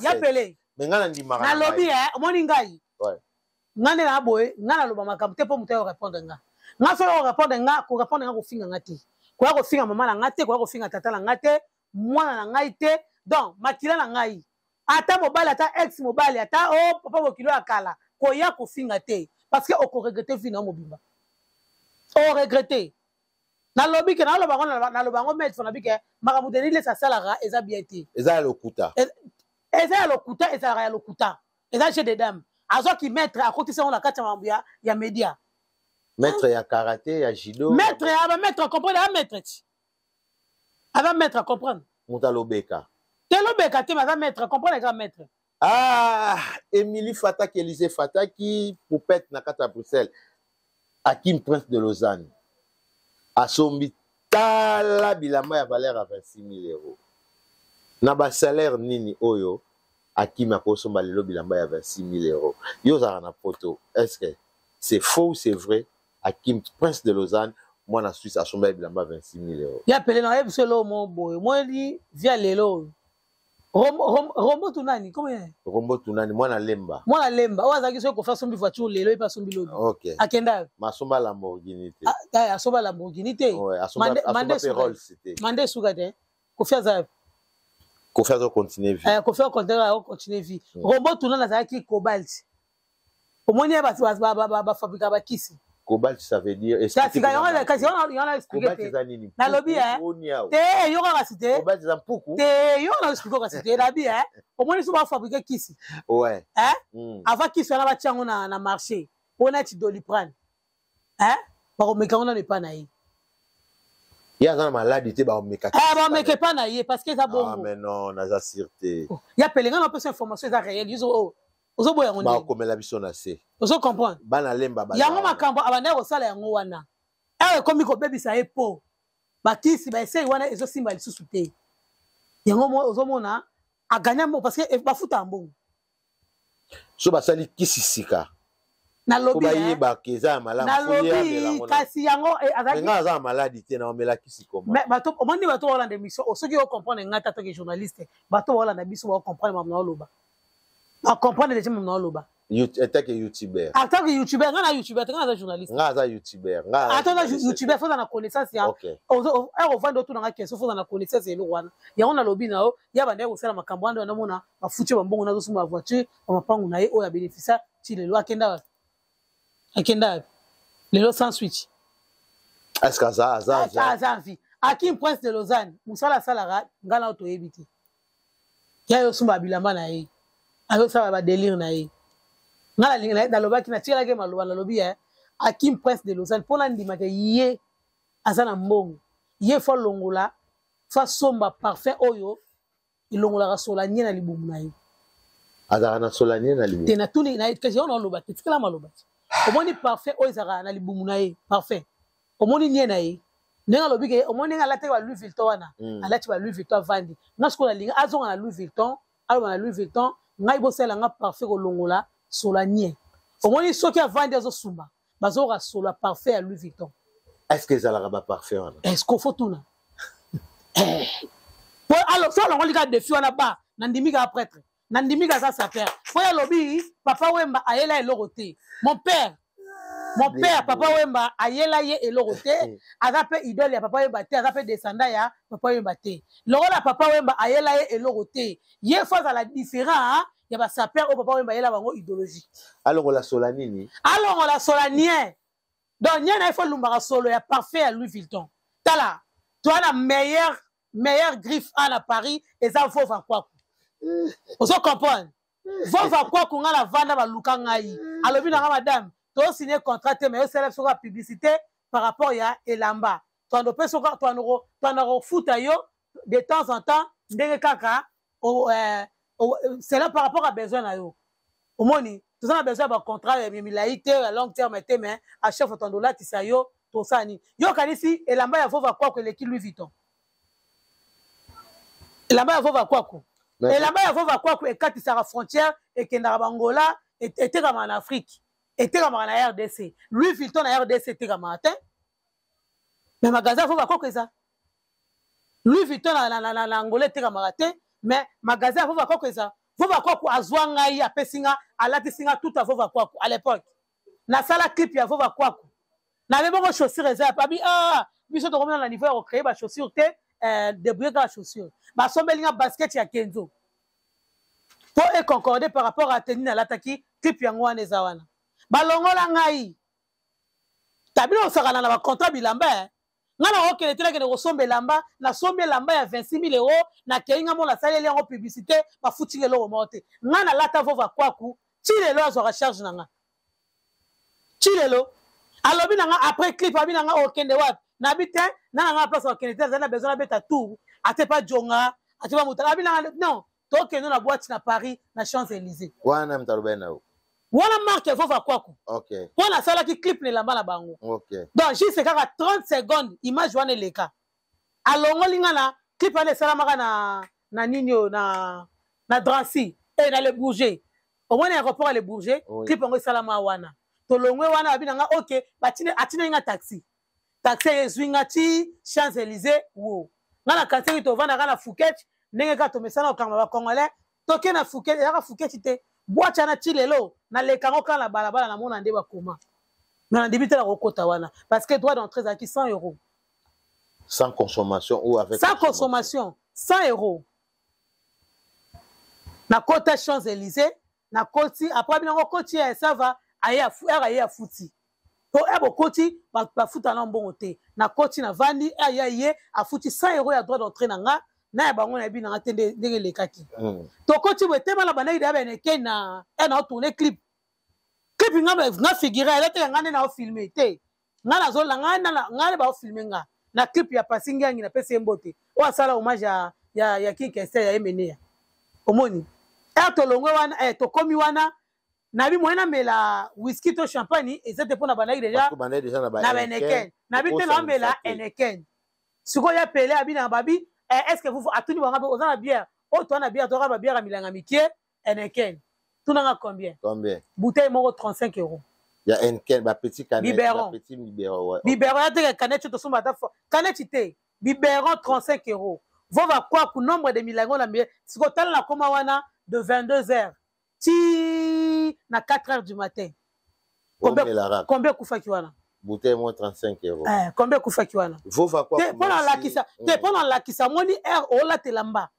ya pele mais ngana ndimaka na lobi moni ngai ouais ngane na boye ngana loba makambo te po muta yo répondre nga so yo répondre nga ko finga nga te ko ya ko finga mama na nga te ko ya ko finga tata na nga te mwana na ngai te donc makila na ngai ata mobali ata ex mobali ata papa bokilo ya kala ko ya ko finga te parce que oko regretter vie na mobimba o regretter na lobi ke na loba ngo mettre na bike makambo Denis Lessi salaka eza bien te eza lokuta eza lokuta eza chez des dames azo ki mettre à côté ça on la kata mambo ya média maître ya karaté ya judo maître aba maître comprendre aba maître comprendre mutalobeka telobeka te aba maître comprendre aba maître ah Émilie Fataki Élysée Fataki poupette na kata Bruxelles Hakim Prince de Lausanne asombi tala bilamba ya valeur à 26 000 €. Na ba salaire nini oyo Hakim akosomba lelo bilamba ya 26 000 €. Yo za na photo. Est-ce que c'est faux ou c'est vrai? Hakim Prince de Lausanne moi na Suisse asomba bilamba 26 000 €. Ya pelé na ebselo mo boy. Moi di via lelo. Rombo tunani comment Rombo tunani mwana lemba oza kiso ko faire sombi voiture lelo e pas sombi lobi OK akenda masomba Lamborghini te asomba Lamborghini te ouais asomba Rolls te mande suka te ko faire ça ko faire continuer vie ko faire continuer vie Rombo tunani za ki cobalt omoni ba fabriquer ba kisi cobalt ça veut dire kasi yana expliquer na lobi te yo ka cité cobalt za mpuku te yo na expliquer ka cité la bi omoni so ba fabriquer kisi ouais avant kisi na ba tiango na marché ona ti Doliprane ba ko mekanga na pas na yi ya za maladie te ba meka ba meka pas na yi parce que ça bon ah mais non na za sûreté ya pelenga na personne information ça réel yuzo ozo boya ngoni ba komela biso na se ozo comprendre bana lemba ba yango makambo abana ko sala yango wana komi ko bebisa epo bakisi ba essaye wana ezo simba lisusu te yango mo ozo mona aganya mo parce que ba futa mbongo so ba sali kisi sika na lobi ba yeba keza malamu na lobi kasi yango azaki nga za maladi te na omela kisi koma mais bato omoni bato wala de mission osoki o comprendre ngata to que journaliste bato wala na biso ba comprendre mamna loba ba comprendre les gens mamna loba T'es que youtubeur. En tant que youtubeur, nga na youtubeur, nga na journaliste. Nga za youtubeur. Attends, youtubeur faut na connaissance ya. On va d'autres na question faut na connaissance ya wana. Ya on a lobby na o, ya bande ko sala makambo ando na mona, ba futi ba mbongo na zo suma voiture, ba mapangu na ye o ya bénéficia, ti le lo akenda. Akenda. Le lo sans switch. Est-ce que ça vie. Akim Prince de Lausanne, musala salara ngala auto ebiti. Ya yo suma bilamba na ye. Ayo sa ba délire na ye. Ngala linga na loba kina tira ke maloba na lobi Akim Prince de Lausanne pour ndima ke ye azana mbongo. Ye fo longola fa somba parfait oyo ilongola ka sola nyena libumu na ye. Azana na sola nyena libumu. Tena tuni na ke on loba tikala maloba. Omoni parfait oyo zaka na libumu na ye, parfait. Omoni nyena ye. Nenga lobi ke omoni ngala te wa Louis Vuitton wana. Alati wa Louis Vuitton vandi. Ngasko na linga azonga na Louis Vuitton, alo na Louis Vuitton, ngai bo sela nga parfait ko longola sola nye. Omoni soki a vandi azo sumba, bazo ka sola parfait à Louis Vuitton. Est-ce que ça la ba parfait wana? Est-ce qu'on faut tout na? Alors ça on liga défi wana ba, nandimi ka prêtre. Nandimi ka sa père. Foya lobi, papa wemba ayela eloroté. Mon père, papa wemba ayela ye eloroté, azape idole ya papa wemba te, azape descendant ya papa wemba te. Lokola papa wemba ayela ye eloroté. Ye fois à la différent, il y a sa père au papa wemba ayela bango idéologie. Alors on la solanini. Alors on la solanien. Donc n'y a pas lumba solo ya parfait à Louis Vuitton. Tala, toi la meilleure griffe à Paris et ça faut faire quoi? On se comprend. Faut faire quoi qu'on a la vendre à Lukangaï. Alors bien madame. Tu as signé contrat, mais tu as la publicité par rapport à Elamba. Tu as foot de temps en temps, c'est là par rapport à besoin. Au moins, tu as besoin d'un contrat, à long terme, mais à chaque fois, tu as tu sais, tout ça. Yo, ici, Elamba, il faut voir quoi que l'équipe Louis Vuitton. Elamba, il faut voir quoi que. Elamba, il faut voir quoi que quand tu es à la frontière et que Angola était comme en Afrique. Était comme en RDC. Louis Vuitton en RDC était comme en mais magasin, il faut voir quoi que ça. Louis Vuitton en Angola était comme en mais magasin, il faut voir quoi que ça. Il faut voir quoi que Azwangaï, à Pessinga, à Latisinga, tout à faut voir quoi à l'époque. Na sala clip, il faut voir quoi. Na même pas chaussures réserve. Pas ah, biso to combien dans niveau on créer ba chaussures té débrouiller la chaussure. Ba sombelinga basket ya Kenzo. Pour être concordé par rapport à tenir à l'attaque clip yango wana ezawana. Balongola ngai tabino osaka na ba contrat bilamba ngana okele tela ke ne sombe lamba na sombe lamba ya 26 000 € na keinga mo la saleli en publicité ba futinga lo monte ngana lata vo va kwaku chilelo azo recharge nanga chilelo alobi nanga après clip abi nanga okende wat na bité na nga place okende tela na besoin beta tour ate pas jonga ate pas mutala abi nanga non to kende na boîte na Paris na Champs-Élysées wana mtarubena o wana marque faut va kwaku OK pour la sala qui clip ne lamba na bango OK donc juste c'est 30 secondes image wana leka alongo lingana clip ane sala maka na ninyo na Drancy et na le Bourget au moins aéroport le Bourget clip ngo sala ma wana to longwe wana abinanga OK batine atine nga taxi ezwinga ti Champs-Élysées wo ngana kanseri to vanda kana Fouquet ndenge ka to mesana okanga ba congolais toke na Fouquet ya ka Fouquet te boîte na chilelo na lekango kana balabala na mona ndeba koma na débiter la rokota wana parce que droit d'entrée à 100 €. Sans consommation ou avec sans consommation 100 €. Na côté Champs-Élysées na côté après bien côté ça va aya futi to ebo côté ba futa na mbongo te na côté na vandi aya a futi 100 € ya droit d'entrée na nga na bango na bina atende ndenge lekaki to côté wetema la bana ida bene ke na tourner clip nga figure la te ngane na filmer te ngana zo la ngane ba filmer nga na clip ya passing yangi na pese mbote o asala hommage ya Kinkester ya Emenea omoni to longwe wana to komi wana na bi moyena mela whisky to champagne ezete pona bana déjà na beneken na bi te na mela eneken siko ya pele abina babi est-ce que vous atuni wanga be ozana bière o to na bière to ba bière milanga mikie eneken tunanga combien bouteille moko 35 €. Ya enken ba petit canette ba petit biberon biberon ya te canette to somba ta canette te biberon 35 €. Vo va quoi ku nombre de milango na bière siko tala na koma wana de 22 h ti Ngai, na 4 heures du matin. Combien Koufa Kiwana? Bouteille moins 35 euros. Combien Koufa Kiwana? Vova quoi? Pendant la kisa, moni air, ola telamba.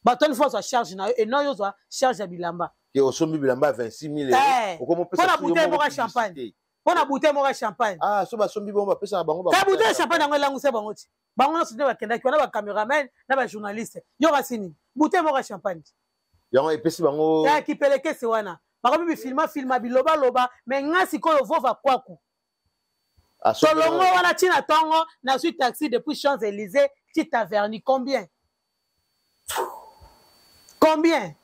Baton fois sa charge na et non yo sa charge à bilamba. Qui au sommet bilamba 26 000 euros. Pour la bouteille mora champagne. Pour la bouteille mora champagne. Ah, so ba sombi bon ba pesa bango ba. La bouteille champagne ngo langu se bango ti. Bango no sinde ba kenda ki na ba cameraman na ba journaliste. Yo ka sini. Bouteille mora champagne. Yango epesi bango. Ya ki peleke se wana. Ba ko bi filma biloba loba mais ngasi ko yo vova kwaku. Solongo wana tina tongo na suis taxi depuis Champs-Élysées ti Taverny combien? Combien?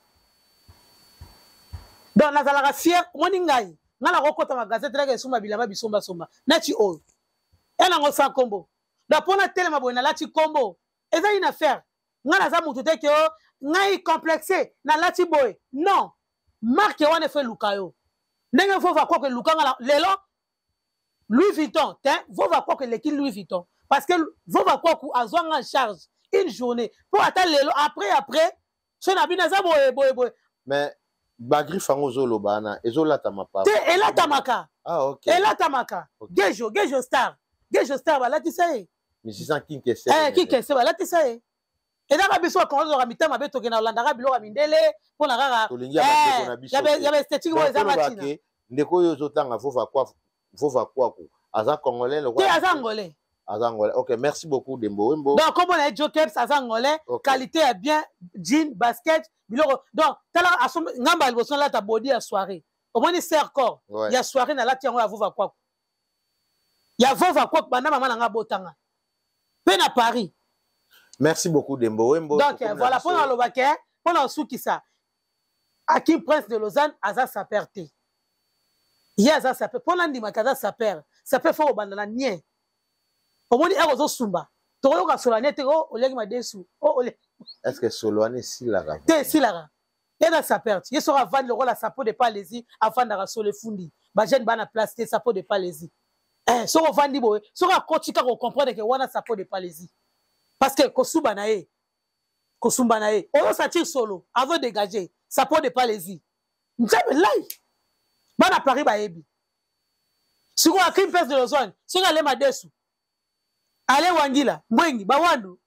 Donc, nous allons fier, on y gagne. Nous allons rencontrer ma gazette, là, qui bilamba bisomba somba. Nati o. Et là, on fait combo. Donc, pour la télé, ma bonne, là, tu combo. Et ça, une affaire. Nous allons tout que nous allons complexé. Na lati boy. Non. Marque, on a fait Lukayo. N'est-ce pas voir quoi que Luka, l'élan, Louis Vuitton, vous va quoi que l'équipe Louis Vuitton. Parce que vous va quoi qu'on a en charge une journée. Pour attendre l'élan, après. Mais Bagri Fangozo Bana, Ezola Tamapa. Et là Tamaka. Ah, ok. Et là Tamaka. Gejo Star. Gejo Star, là tu sais. Mais c'est ça qui est. Qui est là tu sais. Et là Rabiso quand on aura mis ta mabeto que na Hollande Rabilo Ramindele pour la rara. Il y avait esthétique ou les amatina. Ndeko yo zotanga fova quoi Aza congolais le roi. Aza angolais. Azangolais. Ok, merci beaucoup Dembo Wembo. Donc comme on a Joe Keps Azangolais, qualité est bien, jean, basket, biloko. Donc tala asombe ngamba liboson là ta body à soirée. Au moins il sert corps. Il y a soirée na la tiango ya vova quoi. Il y a vova quoi banda mama na nga botanga. Pe na Paris. Merci beaucoup Dembo Wembo. Donc voilà pour le baquet, pour le souki ça. Hakim Prince de Lausanne Aza sa perte. Il y a Aza sa perte. Pour l'andima kaza sa perte. Ça peut faire au bandana nien. Au moins, il y a des Sumba. Tu as Solane, tu est-ce que Solane si la rame? Si la rame. Il y a sa perte. Il sera vendre le rôle à sa peau de Palaisie afin de le fundi. Bajen bana place sa peau de Palaisie. Si on vend boy, si on continue à comprendre que on a sa peau de Palaisie. Parce que Kosubanae, on va tire solo avant de dégager sa peau de Palaisie. N'jame lai. Bana Paris baebi. Si on a qu'une pièce de Lausanne, si on a les madesu. Allez Wangila, Mwengi, Bawandu.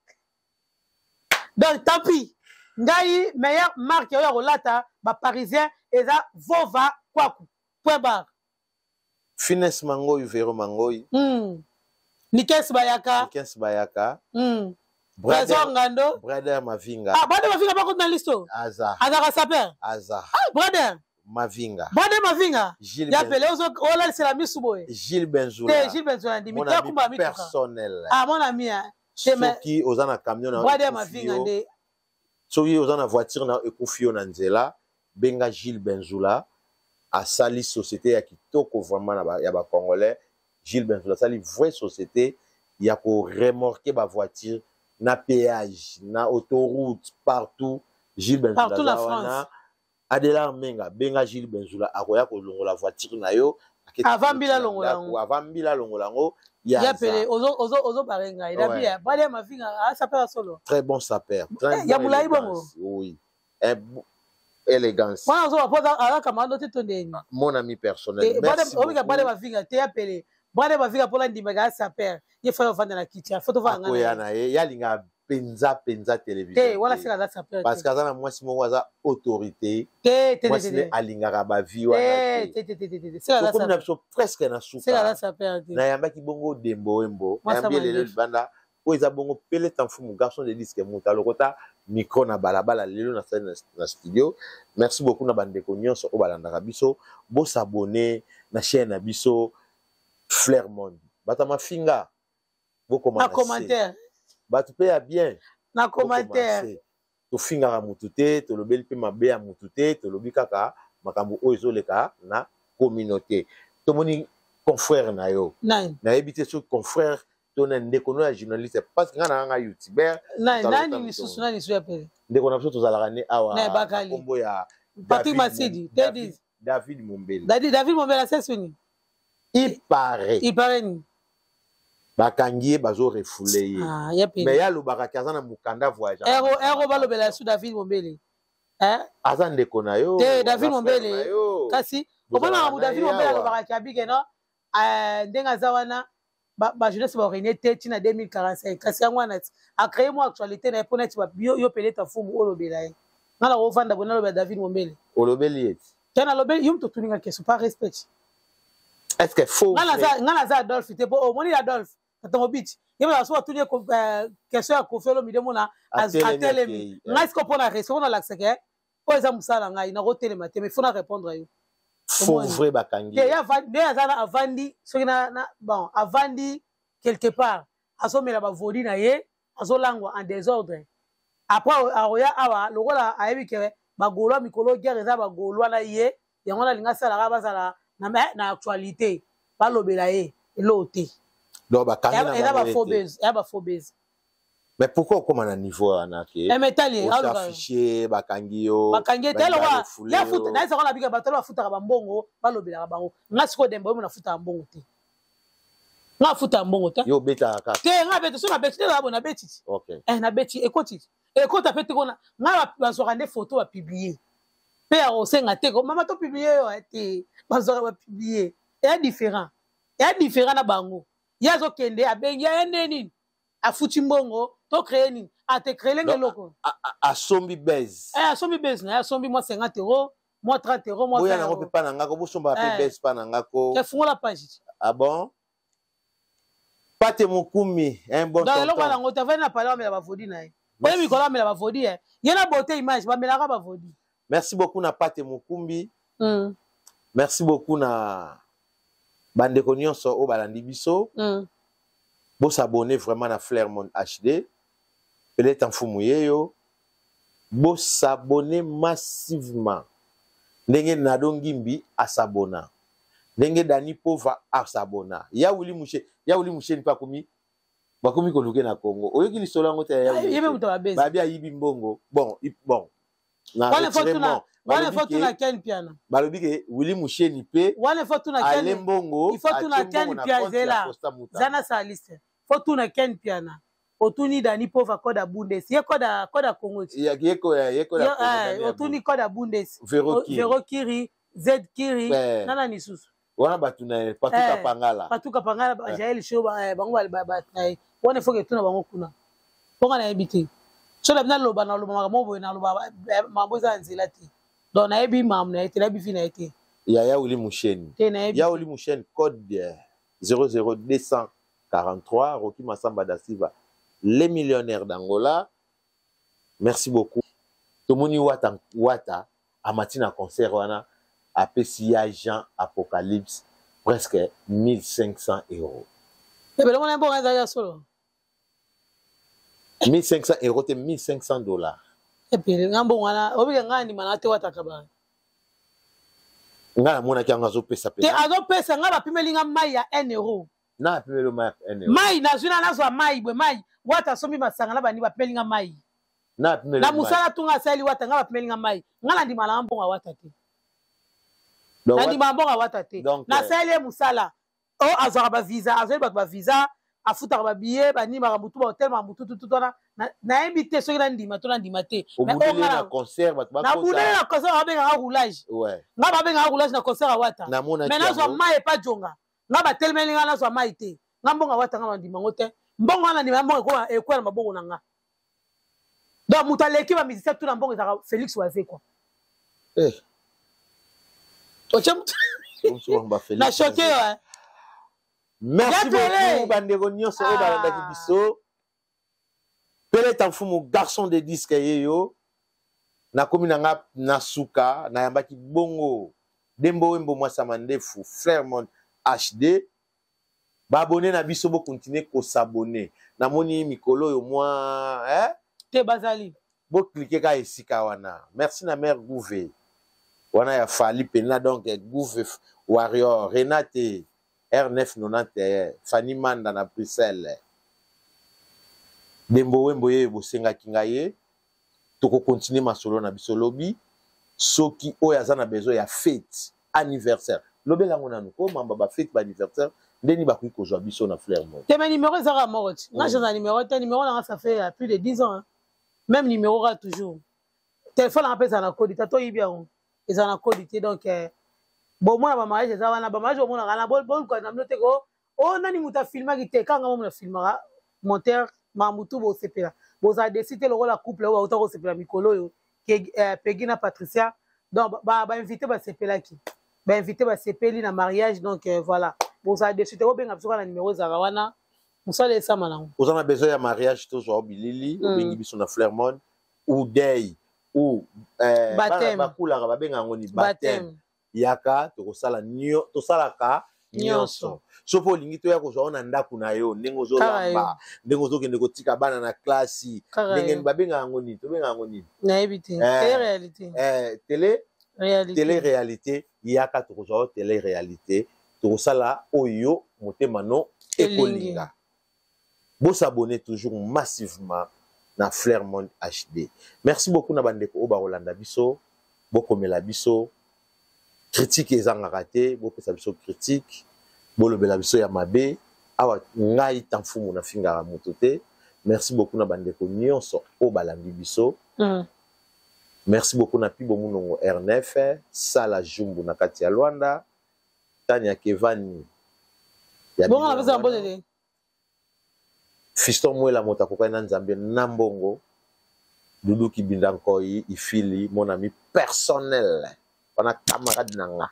Donc, tant pis. Ngai, meilleure marque, il y a Rolata, parisien, et ça, Vova, Kwaku. Point barre. Finesse Mangoy, Vero Mangoy. Nikes Bayaka. Brother Mavinga. Ah, Brother Mavinga, pas contre la liste. Aza. Aza Saper. Aza. Ah, Brother Mavinga. Brother Mavinga. Gilles Benzoula. C'est la Missouboy. Gilles Benzoula. Gilles Benzoula. Mon ami personnel. Ah, mon ami. Soki ozana camion. Brother Mavinga. Soki ozana voiture na ekufio na nzela. Benga Gilles Benzoula. A sali société ya kitoko vraiment ya ba congolais. Gilles Benzoula sali vraie société. Ya ko remorquer ba voiture na péage, na autoroute partout. Gilles Benzoula. Partout la France. Adela Menga, Benga Gilles Benzoula, akoya ko longola voiture na yo. Avant Bila longolango. Avant Bila longolango. Il y a pelé, ozo barenga. Il a bien. Brother Mavinga, ça perd solo. Très bon sapeur. Il y a Moulaï Bongo. Oui. Élégance. Moi, on va pas à la camarade de ton mon ami personnel. Merci. Brother Mavinga, t'es appelé. Brother Mavinga pour l'indimega, ça perd. Il faut vendre la kitchen. Faut te vendre. Il y a linga. Penza télévision. Voilà, c'est la sapeur. Parce que ça, moi, si moi, autorité. Moi, c'est alingara ba vie. C'est comme une presque na souka. C'est la sapeur. Na yamba ki bongo Dembo Wembo. Yamba le banda. O isa bongo pele tanfu mu garçon de disque muta lokota micro na balabala lelo na studio. Merci beaucoup na bande ko nyonso o balanda biso. Bo s'abonner na chaîne na biso Flair Monde. Bata ma finga. Bo commentaire. Batu pe ya bien na commentaire to finga mutute to lobeli pe mabe ya mutute to lobi kaka makambo oyo ezoleka na communauté to moni confrère na yo na ebité so confrère to na ndeko no ya journaliste parce que nga youtuber nani ni susu nani su yapele ndeko na biso to zalaka ne awa kombo ya Patrick Masidi David Mombele David Mombele c'est soni il paraît ni bakangiye bazo refoulé mais ya lo barakaza na mukanda voyage ero balobela su David Mombele aza ndeko na yo David Mombele kasi omona mu David Mombela lo bakaki no ndenga zawana ba jeunesse ba renete tina 2045 kasi yango wana a créer mo actualité na epona ti ba yo peleta fumu olobela ye ngala ko vanda bona lo ba David Mombela olobeli eti tena lobeli yum to tuninga keso pas respect est-ce que faux ngala za Adolphe te bo omoni Adolphe tatongo bit yeba la so tunie question ya kofelo midemo na atelemi ngai ko pona reso na lakseke o eza musala ngai na kotelema te mais faut na répondre yo faut vrai bakangi ya vandi azana avandi soki na bon avandi quelque part asomela ba vodi na ye azolangwa en désordre après aroya awa lokola ayebi ke bagolwa mikolo guerre eza bagolwa na ye yango na linga sala bazala na actualité balobela ye elote donc bakangi na ba phobes mais pourquoi comme à niveau anaki metali affiché bakangi yo bakangi telo wa ya futa na ezaka na bika batalo bafuta ba mbongo balobela bango ngasiko dembo mo na futa mbongo te nga futa mbongo te yo beta ka te nga beta so na beti la bona beti OK na beti ekota pete kona nga bazoka nde photo ba publier pe ya osenga te ko mama to publier yo te bazoka ba publier ya différent na bango ya zo kende abengi ya neni afuti mbongo to créer nini a te créer loko asombi base asombi base na asombi moi 50 €, moi 30 €, moi 50 €. Boya na ko pa na ngako bosomba pe base pa na ngako ke fungola page ah bon Pate Mukumi un bon tonton donc loko na ngota vena pala mela ba vodi na ye oye mikola mela ba vodi ye na beauté image ba mela ka ba vodi. Merci beaucoup na Pate Mukumbi merci beaucoup na bandeko nyonso o balandi biso bo s'abonner vraiment na Flairmont HD peut-être en fumuyeyo bo s'abonner massivement ndenge nadongimbi asabona ndenge Dani Pova asabona ya Willy Mouché ni pa komi bakomi koluke na Congo oyoki lisolo ngo te ya babia yibi mbongo bon na retirement wale fotu na Ken piano balobi ke Willy Mouché ni pe wale fotu na Ken mbongo il faut tu na Ken piano zana sa liste fotu na Ken piano otuni Dani Pova koda bundes ye koda Congo ye koda otuni koda bundes Vero Kiri Z Kiri nana ni susu wana batuna patuka pangala Jael show bango ba wana foke tuna bango kuna ponga na ebiti so la bina loba na loba maboy na loba maboza nzela ti donc na ebi mam na ete na bi fina ete ya Willy Mouché ya Willy Mouché code 00243 Rocky Massamba da Silva les millionnaires d'Angola. Merci beaucoup. Tomoni Wata a matina concert wana a PCA Jean Apocalypse presque 1500 €. Mais le monde est bon à solo. 1500 € c'est 1500 $. Et puis ngambo wana obi ngani manate Wata kaba. Ngana mona ki ngazo pesa pesa. Te azo pesa ngaba pimelinga mai ya 1 €. Na pimelo mai 1 €. Mai na zuna nazo mai bwe mai Wata sombi masanga na bani ba pelinga mai. Na pimelo. Na musala tunga sali Wata ngaba pelinga mai. Ngala ndi mala mbonga Wata te. Na ndi mbonga Wata te. Na sali musala. O azara ba visa, azali ba visa, afuta ba billet, bani ba mutu ba hotel ba mutu tutona. Na invité soki na ndima to na ndima te. Mais on na concert ba na boudele na concert ba benga roulage. Ouais. Ngaba benga roulage na concert Wata. Mais na zo mai pa jonga. Ngaba telmelinga na zo mai te. Ngambonga Wata ngaba ndima ngote. Mbongo na ndima mbongo ko ekwela mabongo nanga. Donc mutaleki ba musicien tout na mbongo za Félix Waze quoi. Ochem. Na choqué ouais. Merci beaucoup bandeko nyonso o balandaki biso. Peut-être en fumu garçon de disque yeyo. Na komi nanga na suka na yambaki bongo. Dembo wembo mwasa mandefu Flairmont HD. Ba abonné na biso bo continuer ko s'abonner. Na moni mikolo yo moi te bazali. Bo cliquer ka esika wana. Merci na mère Gouvé. Wana ya Fali Pena donc Gouvé Warrior Renate R991 Fanny Manda na Bruxelles. Dembo wembo ye bosenga kingaye. Toko continuer masolo na biso lobi. Soki oyo aza na besoin ya fête anniversaire. Lobela ngona nuko mamba ba fête ba anniversaire. Ndeni ba kuiko zo biso na Flairmont. Te ma numéro zara morot. Nga j'ai un numéro, là ça fait plus de 10 ans. Hein. Même numéro là toujours. Téléphone appelle ça na code, tato yibia on. Ils en a code donc bon moi ba mariage eza wana ba mariage omona kana bon ko na note ko o nani muta filma ki te kanga mo na filmera monteur mamutu bo sepela bo za décider le rôle la couple ou autant ko sepela mikolo yo ke Peggy na Patricia donc ba invité ba sepela ki ba invité ba sepeli na mariage donc voilà bo za décider ko benga biso na numéro za wana musala esa manango vous avez besoin de mariage to zo bilili ou bengi biso na Flermont ou day ou bakula ba benga ngoni baptême yaka to sala nyo to sala ka nyonso so po lingi to ya ko zo na ndaku na yo ndenge zo lamba ndenge zo kende ko tika bana na classe ndenge ba benga ngoni to benga ngoni na ebité télé réalité télé réalité yaka to zo télé réalité to sala oyo motema no ekolinga. Vous s'abonnez toujours massivement na Flermont HD. Merci beaucoup na bandeko oba Rolanda biso, boko mela biso, critique ezanga raté, boko sa biso critique, bolo bela biso ya mabe, awa ngai tanfumu na fingara motote. Merci beaucoup na bandeko nyonso oba landi biso. Merci beaucoup na pibo munongo R9, Sala Jumbu na kati ya Luanda, Tania Kevani. Bon on a besoin de Fiston Mwela Motakoka na Nzambe Nambongo, Doudou Kibindankoi, Ifili, mon ami personnel, pendant camarade Nanga,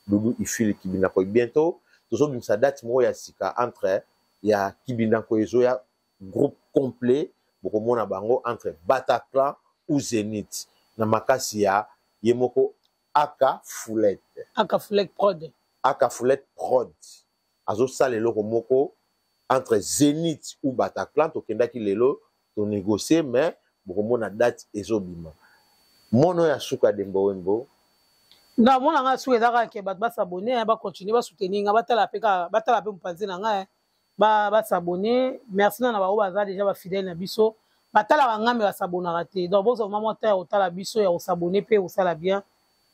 Doudou Ifili Kibindankoi. Bientôt, tout ça, ça date moya sika entre ya Kibindankoi Zoya, groupe complet, beaucoup mona bango entre Bataclan ou Zénith. Na makasi ya Yemoko Aka Foulette. Aka Foulette Prod. Aka Foulette Prod. Azo sale loko moko entre Zénith ou Bataclan, to kenda ki lelo, to négocier, mais beaucoup na date ezobima. Mono ya suka dembo wembo. Non, mon nga suka ezaka ke bat ba s'abonner, ba continuer ba soutenir, nga batala pe mpanzi na nga, ba s'abonner. Merci na ba baza déjà ba fidèle na biso. Batala ba ngame ba s'abonner raté. Donc bozo maman ta otala biso ya s'abonner pe o sala bien.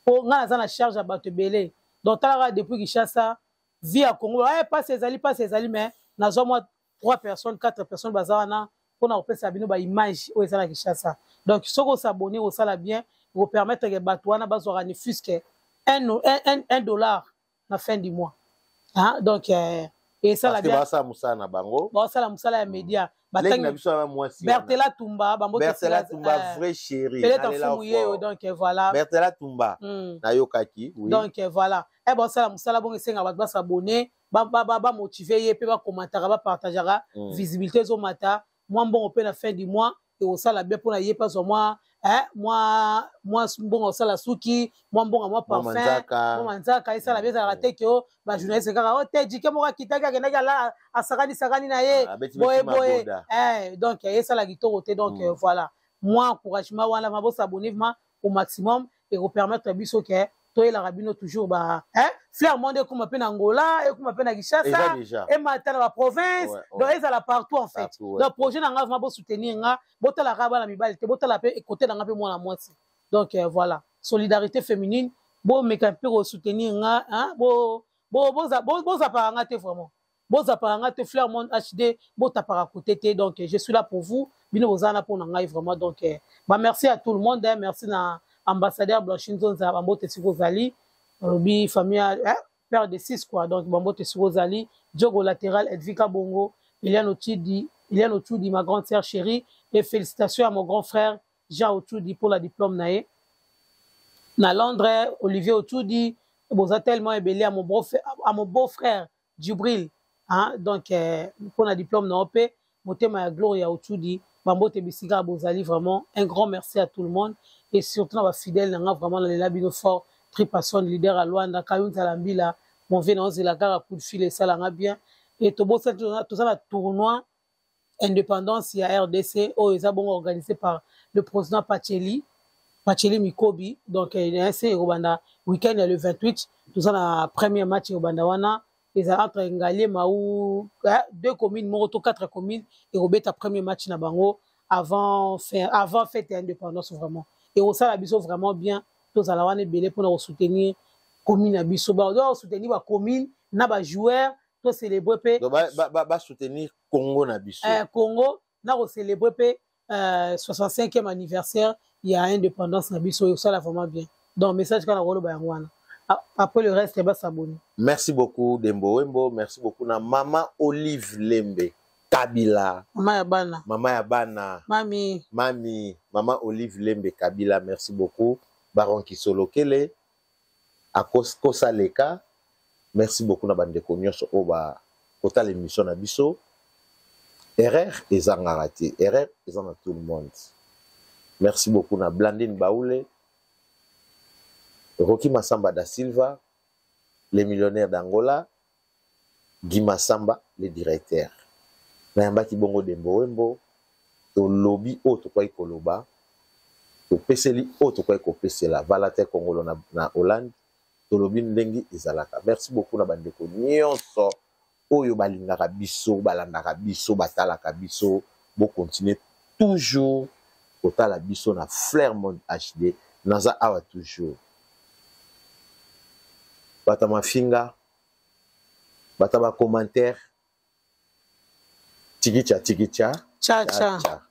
Po nga na charge à bato belé. Donc tala depuis Kinshasa via Congo, pas ces ali mais nazo moi 3 personnes 4 personnes bazana pour na opesa bino ba image o ezala Kinshasa. Donc soko s'abonner au sala bien vous permettre que bato wana bazora ne fusque $1 na fin du mois. Hein? Donc et ça la bien. Parce que ça musana bango. Bon ça la musala ya média. Bertela Tumba, Bertela Tumba, vrai chéri. Donc voilà. Bertela Tumba, Nayokaki. Donc voilà. Et bon, ça, la bonne va s'abonner, va motiver, va commenter, va partager, visibilité au matin. Moi, bon, on peut la fin du mois, et au sala bien pour la yé pas au mois. Moi, bon, au sala souki, moi, bon, moi, parfum. Moi, manzaka, et ça la bien, ça raté que, bah, journaliste, oh, t'es dit que moi, qui t'a gagné, là, à Sarani, na ye. Boy. Donc, et ça la guitare, donc voilà. Moi, encouragement, voilà, ma bosse s'abonner au maximum et vous permettre à biso que toi et la rabino toujours, bah, Flermont, comme on appelle Angola, et comme on appelle Kinshasa, et maintenant la province, donc ils sont partout en fait. Le projet n'a pas besoin soutenir, botta la rabat la mibalité, botta la paix et côté d'un peu moins la moitié. Donc voilà, solidarité féminine, bon, mais qu'un peu soutenir, hein, bon apparemment, vraiment. Bon apparemment, Flermont HD, bon apparemment côté, donc je suis là pour vous, bino ozana pour n'engager vraiment, donc bah merci à tout le monde, merci na ambassadeur Blanchine Zonza, Bambote Sirozali, Robi famille père de 6 quoi, donc Bambote Sirozali, Diogo latéral, Edvika Bongo, Iliane Ochoudi, ma grande sœur chérie, et félicitations à mon grand frère Jean Ochoudi pour la diplôme naé. Na Londres, Olivier Ochoudi, vous a tellement ébélé à mon beau-frère Djibril, hein, donc pour la diplôme na OP, Motema Gloria Ochoudi, Bambote Bisiga Bozali, vraiment un grand merci à tout le monde. Et surtout, on va fidèle, on a vraiment les labino fort, Tripasson, leader à Luanda, Kayoun Talambila, mon vénant, c'est la gare à coup de fil et ça l'a bien. Et tout ça, le tournoi indépendance, il y a RDC, ils ont organisé par le président Pacheli Mikobi. Donc, il y a un Rwanda, week-end, le 28, tout ça, le premier match au Bandawana. Ils ont entre Ngalé, Maou, 2 communes, Moroto, 4 communes, et Robert, le premier match na Bango, avant fête et indépendance, vraiment. Et au sein, la biso vraiment bien, tous à la wane belé pour nous soutenir commune à biso. Bah, on doit soutenir la commune, na ba joueur, tous célébrer pe. Donc, bah soutenir Congo na biso. Congo, na on célébrer pe 65e anniversaire, il y a indépendance na biso, et ça là vraiment bien. Donc message quand on a ba wana. après le reste va s'abonner. Merci beaucoup Dembo Wembo, merci beaucoup na Mama Olive Lembe Kabila. Mama ya bana. Mama ya bana. Mami. Mama Olive Lembe Kabila, merci beaucoup. Baron Kisolokele, Akos Kosaleka, merci beaucoup na bandeko nyonso oba kota l'émission na biso. Erreur ezanga raté, erreur ezanga tout le monde. Merci beaucoup na Blandine Baoule, Rocky Massamba da Silva, les millionnaires d'Angola, Guy Massamba, le directeur. Nayamba Kibongo Dembo Wembo, to lobby auto kwa ikoloba, to peseli auto kwa ikopesela, Valate Congolo na Hollande, to lobby ndengi ezalaka. Merci beaucoup na bandeko nyonso, oyo balingaka biso, balandaka biso, batalaka biso, bo continuer toujours kotala biso na Flair Monde HD, naza awa toujours. Bata mafinga, bata ba commentaire, tikicha, cha.